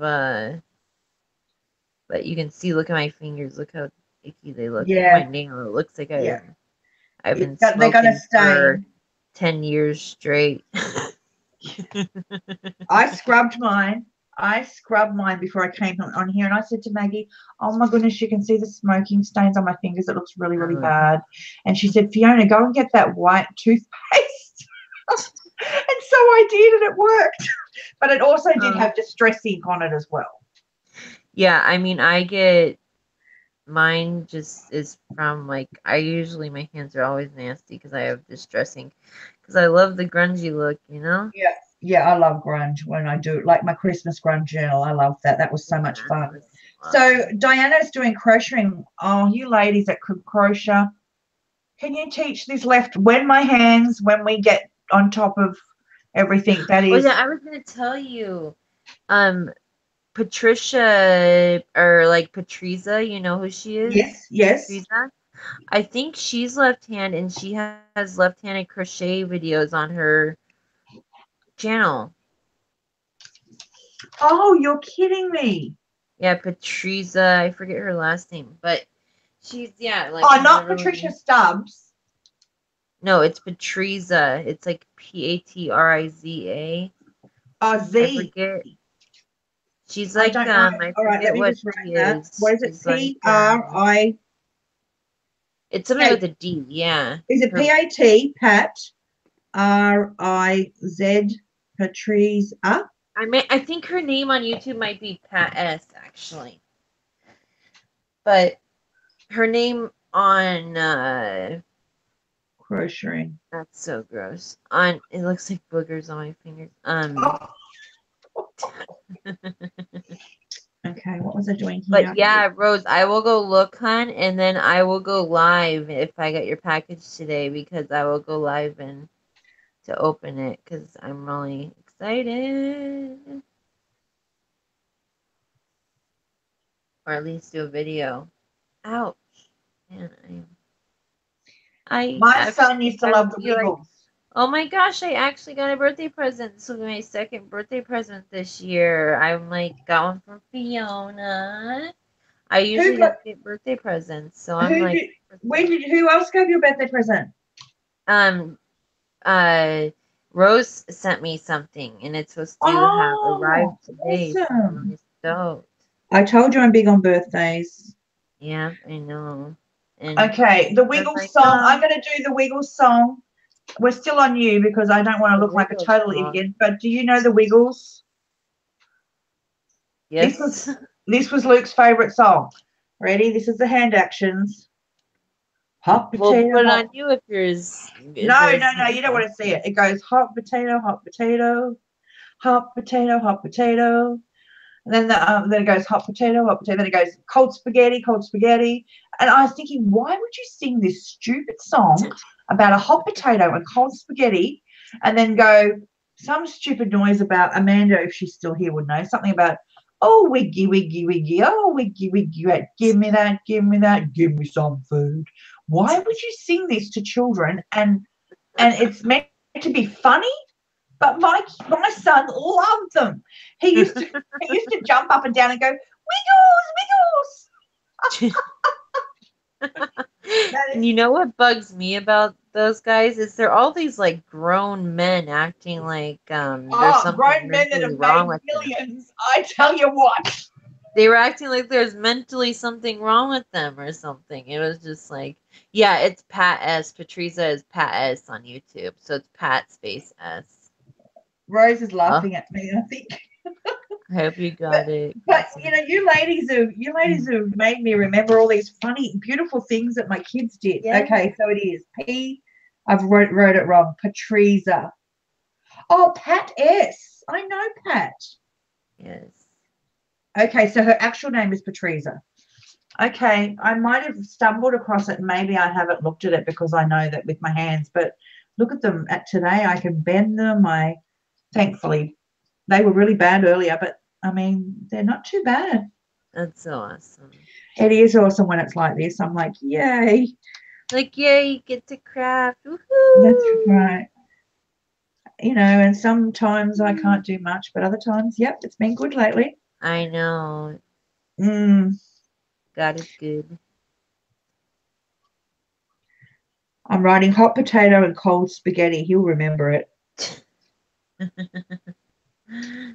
but you can see, look at my fingers, look how icky they look. Look at my Yeah, nail. It looks like yeah. I've been They're gonna smoking for stain. 10 years straight. I scrubbed mine. I scrubbed mine before I came on here, and I said to Maggie, "Oh my goodness, you can see the smoking stains on my fingers. It looks really, really bad." And she said, "Fiona, go and get that white toothpaste." And so I did, and it worked. But it also did have distress ink on it as well. Yeah, I mean, I get mine just is from like I usually my hands are always nasty because I have distressing because I love the grungy look, you know? Yeah, yeah, I love grunge when I do like my Christmas grunge journal. I love that. That was so much Yeah, fun. that's So awesome. Diana's doing crocheting. Oh, you ladies that could crochet, can you teach this left when we get on top of everything? That Oh is, yeah, I was gonna tell you, um, Patricia or like Patriza, you know who she is? yes, yes. Patriza. I think she's left hand and she has left-handed crochet videos on her channel. Oh, you're kidding me. Yeah, Patriza, I forget her last name, but she's like Oh, has a not Patricia really Stubbs. no, it's Patriza. It's like Patriza. Oh, I Z. forget. She's I like don't know. I All right, let forget me what just write she that. is. What is it? She's like P-R-I. it's something with a D, yeah. Is it Her P-A-T, Pat? R-I-Z, Patrice. I think her name on YouTube might be Pat S actually. But her name on Crocheting. that's so gross. On it looks like boogers on my fingers. Oh, okay, what was I doing here? But yeah, Rose, I will go look, hun, and then I will go live if I get your package today because I will go live and to open it because I'm really excited. Or at least do a video. Ouch. Man, I My son actually used to I love would the be like, Wiggles. oh my gosh, I actually got a birthday present. This will be my second birthday present this year. I'm like got one from Fiona. I Who usually got don't get birthday presents, so I'm who like did who else gave you a birthday present? um Rose sent me something and it's supposed to have arrived Oh, today, so I'm awesome. really stoked. I told you I'm big on birthdays. Yeah, I know. And Okay, the I was Wiggles like, song. oh, I'm going to do the Wiggles song we're still on you because I don't want to look like a total idiot. But do you know the Wiggles? Yes. This was Luke's favourite song. Ready? This is the hand actions. Hot potato. We'll put it on you if yours. No. You don't want to see it. It goes hot potato, hot potato, hot potato, hot potato. And then it goes hot potato, hot potato. Then it goes cold spaghetti, cold spaghetti. And I was thinking, why would you sing this stupid song about a hot potato and cold spaghetti, and then go some stupid noise about Amanda, if she's still here, would know something about, oh, wiggy, wiggy, wiggy, oh, wiggy, wiggy, give me that, give me that, give me some food. Why would you sing this to children? And it's meant to be funny, but my son loved them. He used to jump up and down and go, Wiggles, Wiggles. And you know what bugs me about those guys is they're all these like grown men acting like there's something grown men that have wrong made with millions. Them. I tell you what. They were acting like there's mentally something wrong with them or something. It was just like, yeah, it's Pat S. Patriza is Pat S on YouTube, so it's Pat space S. Rose is laughing at me, I think. I hope you got it. But you know, you ladies have made me remember all these funny, beautiful things that my kids did. Yeah. Okay, so it is I've wrote it wrong. Patriza. Oh, Pat S. I know Pat. Yes. Okay, so her actual name is Patriza. Okay, I might have stumbled across it. Maybe I haven't looked at it because I know that with my hands. But look at them at today. I can bend them. Thankfully, they were really bad earlier, but I mean, they're not too bad. That's so awesome. It is awesome when it's like this. I'm like, yay. Like, yay, you get to craft. Woohoo! That's right. You know, and sometimes I can't do much, but other times, yep, it's been good lately. I know. God is good. I'm writing hot potato and cold spaghetti. He'll remember it.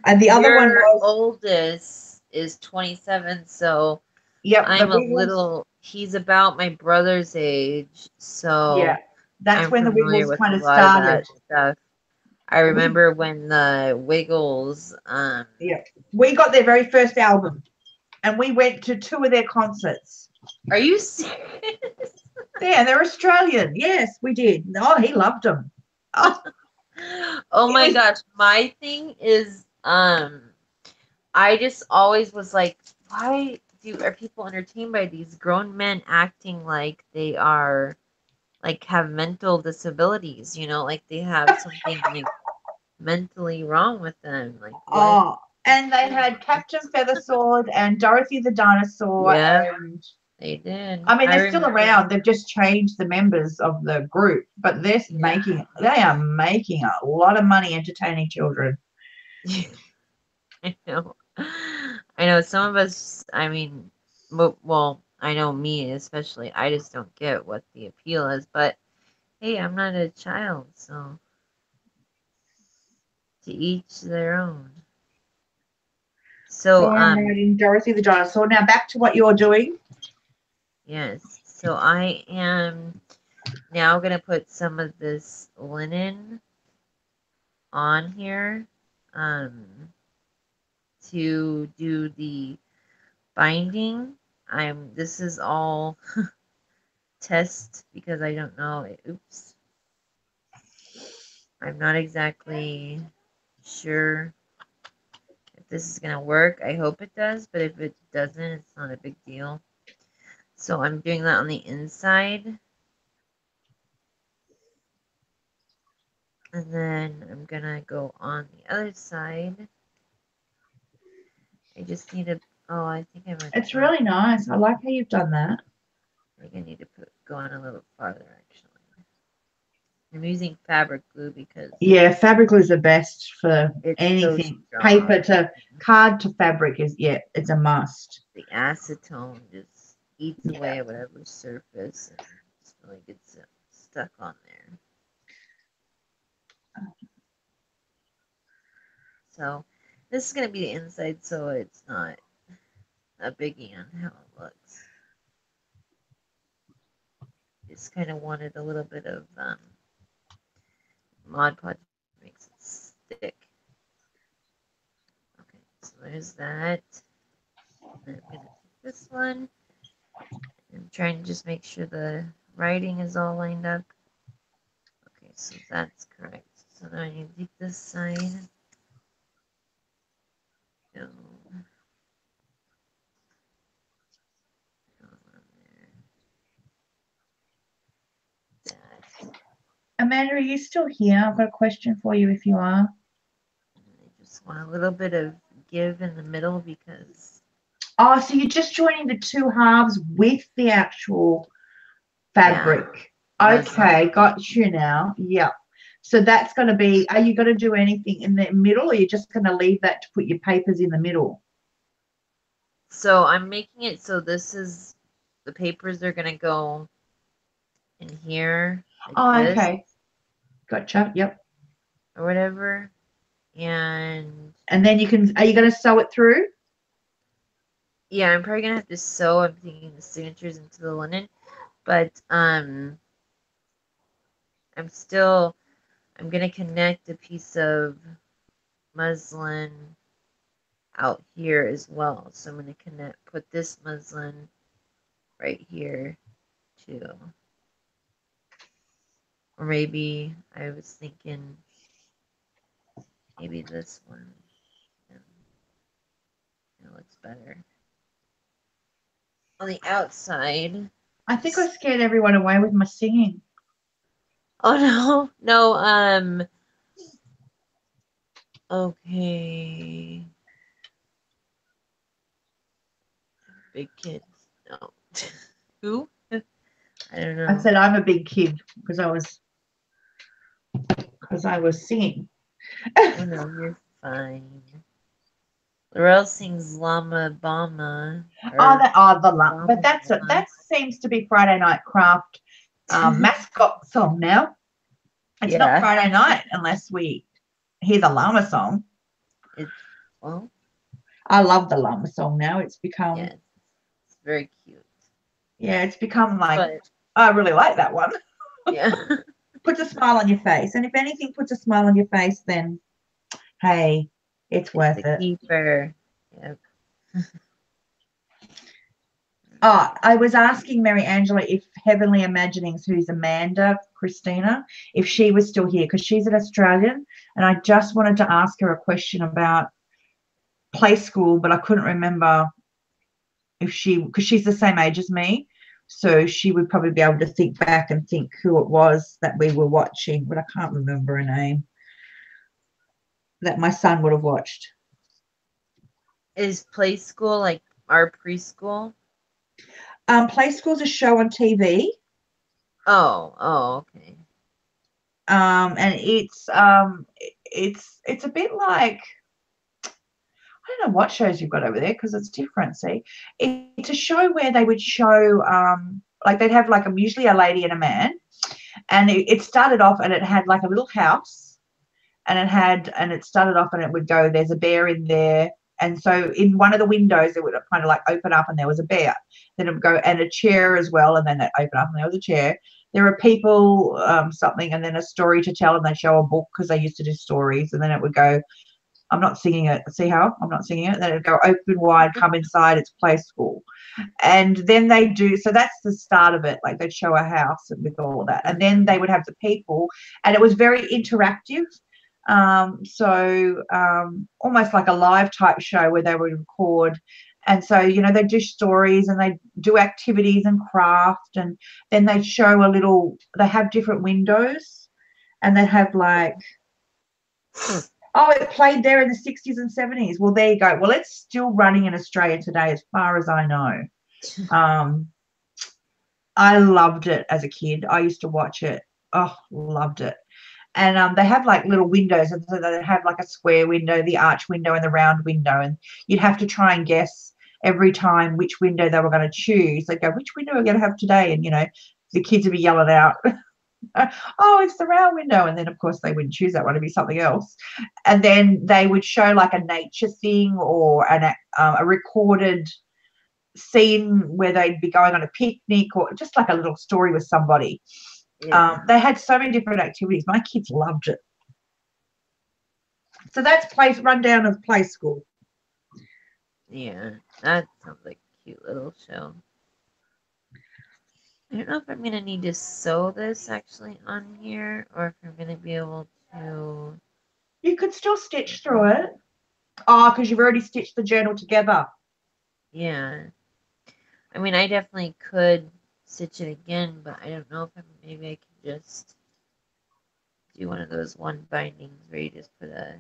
And the other one was oldest is 27, so yep, I'm a little. He's about my brother's age, so yeah, that's I'm when the familiar Wiggles with kind a of lot of started. that stuff. I remember when the Wiggles. Yeah, we got their very first album, and we went to 2 of their concerts. Are you serious? Yeah, they're Australian. Yes, we did. Oh, he loved them. Oh my gosh, my thing is, I just always was like, why are people entertained by these grown men acting like they are, like, have mental disabilities? You know, like they have something like mentally wrong with them. Like, what? Oh, and they had Captain Feathersword and Dorothy the Dinosaur. Yeah, and they did. I mean, they're still around. They've just changed the members of the group, but they are making a lot of money entertaining children. I know. I know some of us, I mean, well, I know me especially, I just don't get what the appeal is, but hey, I'm not a child, so to each their own. So I'm writing Dorothy the Dinosaur. Now back to what you're doing. Yes, so I am now going to put some of this linen on here to do the binding. This is all test because I don't know. Oops. I'm not exactly sure if this is going to work. I hope it does, but if it doesn't, it's not a big deal. So I'm doing that on the inside. And then I'm going to go on the other side. I just need to, oh, I think I might. It's really nice. I like how you've done that. I think I need to go on a little farther, actually. I'm using fabric glue because... Yeah, fabric glue is the best for anything. So paper to card to fabric is, yeah, it's a must. The acetone just eats away at whatever surface and just really gets stuck on there. So this is going to be the inside, so it's not a biggie on how it looks. Just kind of wanted a little bit of Mod Podge makes it stick. Okay, so there's that. And I'm going to take this one. I'm trying to just make sure the writing is all lined up. Okay, so that's correct. So now I need to take this side. Go. Amanda, are you still here? I've got a question for you if you are. I just want a little bit of give in the middle because. Oh, so you're just joining the two halves with the actual fabric. Yeah. Okay, got you now. Yeah. So that's going to be, are you going to do anything in the middle, or are you just going to leave that to put your papers in the middle? So I'm making it so this is, the papers are going to go in here. Like this, okay. Gotcha. Yep. or whatever. And then you can, are you going to sew it through? yeah, I'm probably going to have to sew, I'm thinking, the signatures into the linen. But I'm going to connect a piece of muslin out here as well. So I'm going to put this muslin right here too. Or maybe I was thinking maybe this one. It looks better. On the outside. I think I scared everyone away with my singing. Oh no, okay. Big kids. No. Who? I don't know. I said I'm a big kid because I was singing. Oh no, you're fine. Laurel sings Llama Bama. But that seems to be Friday Night Craft mascot song now. It's not Friday night unless we hear the llama song. Well, I love the llama song now. It's become it's very cute. Yeah, it's become like I really like that one. Yeah. Puts a smile on your face, and if anything puts a smile on your face, then hey, it's worth it. Keeper. Yep. Oh, I was asking Mary Angela if Heavenly Imaginings, who's Amanda Christina, if she was still here, because she's an Australian, and I just wanted to ask her a question about play school, but I couldn't remember if because she's the same age as me, so she would probably be able to think back and think who it was that we were watching, but I can't remember her name, that my son would have watched. Is play school like our preschool? Play school's a show on TV. Oh, okay. And it's a bit like, I don't know what shows you've got over there because it's different. See, it's a show where they would show like they'd have like usually a lady and a man, and it started off and it had like a little house, and it started off and it would go, there's a bear in there. And so in one of the windows, it would kind of like open up and there was a bear. Then it would go, and a chair as well. And then it open up and there was a chair. There are people, something, and then a story to tell. And they show a book because they used to do stories. And then it would go, I'm not singing it. See how I'm not singing it? Then it would go, open wide, come inside. It's play school. And then they do, so that's the start of it. Like they'd show a house with all that. And then they would have the people. And it was very interactive. Almost like a live type show where they would record, and so they do stories and they do activities and craft, and then they show they have different windows, and they have like it played there in the 60s and 70s. Well, there you go. Well, it's still running in Australia today as far as I know. I loved it as a kid. I used to watch it. Oh, loved it. And they have like little windows, and so they have like a square window, the arch window, and the round window, and you'd have to try and guess every time which window they were going to choose. They'd go, which window are we going to have today? And the kids would be yelling out, oh, it's the round window. And then of course they wouldn't choose that one, it'd be something else. And then they would show like a nature thing or a recorded scene where they'd be going on a picnic, or just like a little story with somebody. Yeah. They had so many different activities. My kids loved it. So that's rundown of play school. Yeah. That sounds like a cute little show. I don't know if I'm going to need to sew this actually on here or if I'm going to be able to. You could still stitch through it. Oh, because you've already stitched the journal together. Yeah. I mean, I definitely could stitch it again, but I don't know if maybe I can just do one of those one bindings where you just put a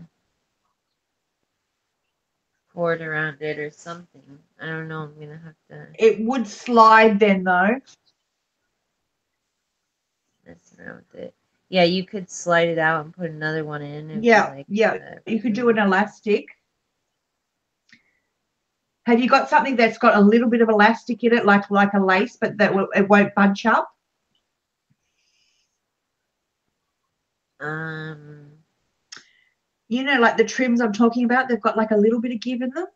cord around it or something. I don't know. I'm going to have to It would slide then, though. mess around with it. Yeah, you could slide it out and put another one in. It'd be Yeah, like you could do an elastic. Have you got something that's got a little bit of elastic in it, like a lace, but it won't bunch up? You know, like the trims I'm talking about, they've got like a little bit of give in them.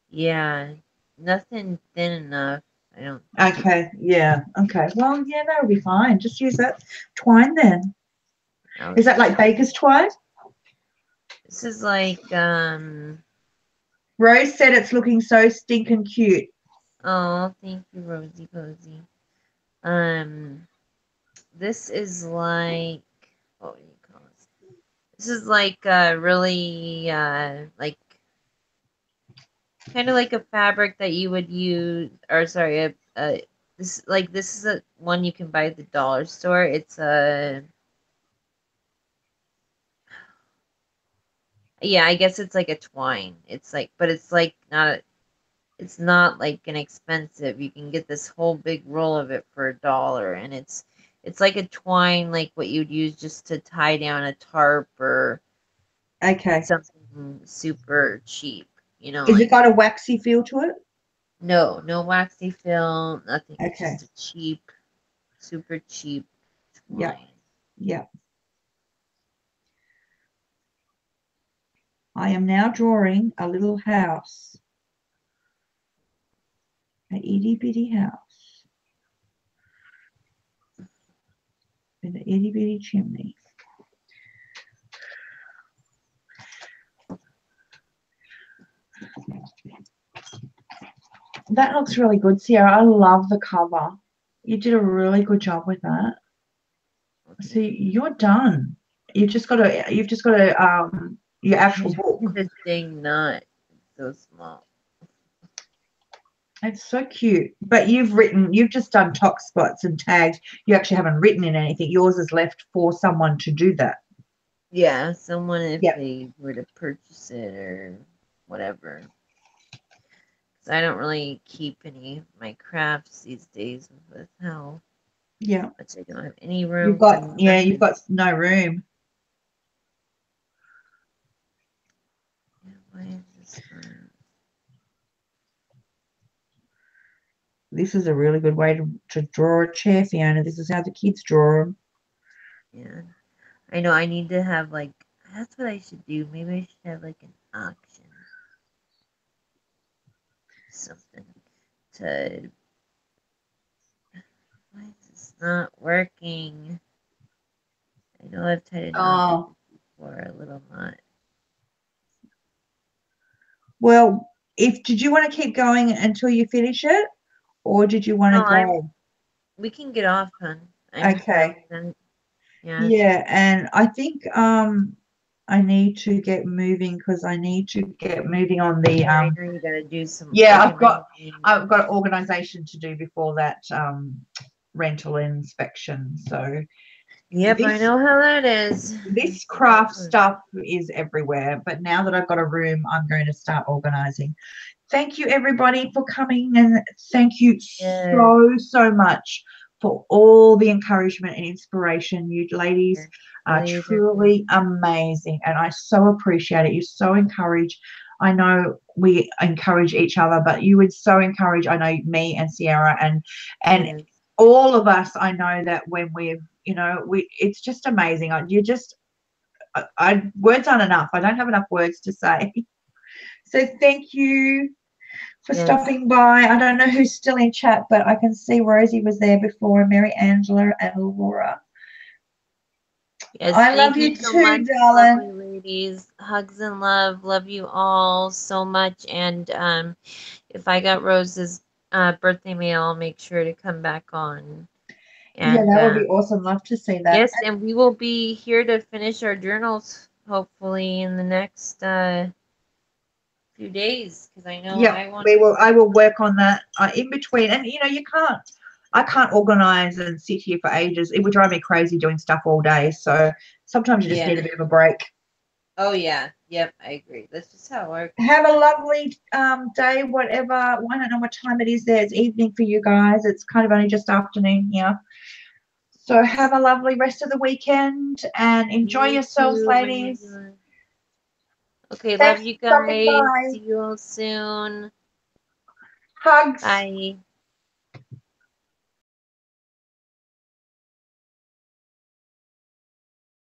Yeah, nothing thin enough. I don't. Okay, yeah, okay. Well, yeah, that'll be fine. Just use that twine then. Is that like baker's twine? This is like Rose said it's looking so stinking cute. Oh, thank you, Rosie Posey. This is like what do you call this? This is like really like kind of like a fabric that you would use, or sorry, this is a one you can buy at the dollar store. It's a yeah, I guess it's like a twine. It's like, but it's like it's not like inexpensive. You can get this whole big roll of it for $1, and it's like a twine, like what you'd use just to tie down a tarp or something super cheap. You know, Is like it got a waxy feel to it? no waxy film, nothing. It's Okay. just a cheap, super cheap twine. Yeah. Yeah. I am now drawing a little house. An itty bitty house. With an itty bitty chimney. That looks really good, Sierra. I love the cover. You did a really good job with that. So you're done. You've just got to your actual book. This thing not so small. It's so cute. But you've just done top spots and tags. You actually haven't written in anything. Yours is left for someone to do that. Yeah, someone if they were to purchase it or whatever. I don't really keep any of my crafts these days with how much I don't have any room. You've got no room. Yeah, why is this one? This is a really good way to draw a chair, Fiona. This is how the kids draw them. Yeah, I know. I need to have like that's what I should do. Maybe I should have like an auction, something to. Why is this not working? I know I've tied a knot before, a little knot. Well, did you want to keep going until you finish it, or did you want to go? We can get off, hon. Okay. Yeah, and I think I need to get moving because I need to get moving on the I know you gotta do some. Yeah, I've got organization to do before that rental inspection. So yep, I know how that is. This craft stuff is everywhere, but now that I've got a room, I'm going to start organizing. Thank you, everybody, for coming, and thank you so much for all the encouragement and inspiration. You ladies are truly amazing, and I so appreciate it. You so encourage. I know we encourage each other, but you would so encourage, I know, me and Sierra and all of us. I know that when it's just amazing. Words aren't enough. I don't have enough words to say. So thank you. for Yes. stopping by. I don't know who's still in chat, but I can see Rosie was there before, Mary Angela and Laura. Yes, I love thank you so too, much, darling. lovely ladies. Hugs and love. Love you all so much. And if I got Rose's birthday mail, I'll make sure to come back on. Yeah, And that would be awesome. Love to see that. yes, and we will be here to finish our journals hopefully in the next few days, because I know Yeah, I want. I will work on that in between. And you know, I can't organize and sit here for ages. It would drive me crazy doing stuff all day. So sometimes you just need a bit of a break. Oh yeah, yep, I agree. That's just how it works. Have a lovely day, whatever. I don't know what time it is there. It's evening for you guys. It's kind of only just afternoon here. So have a lovely rest of the weekend and enjoy You yourselves, too, ladies. Manuela. Okay, Thanks love you for stopping guys. by. See you all soon. Hugs. Bye.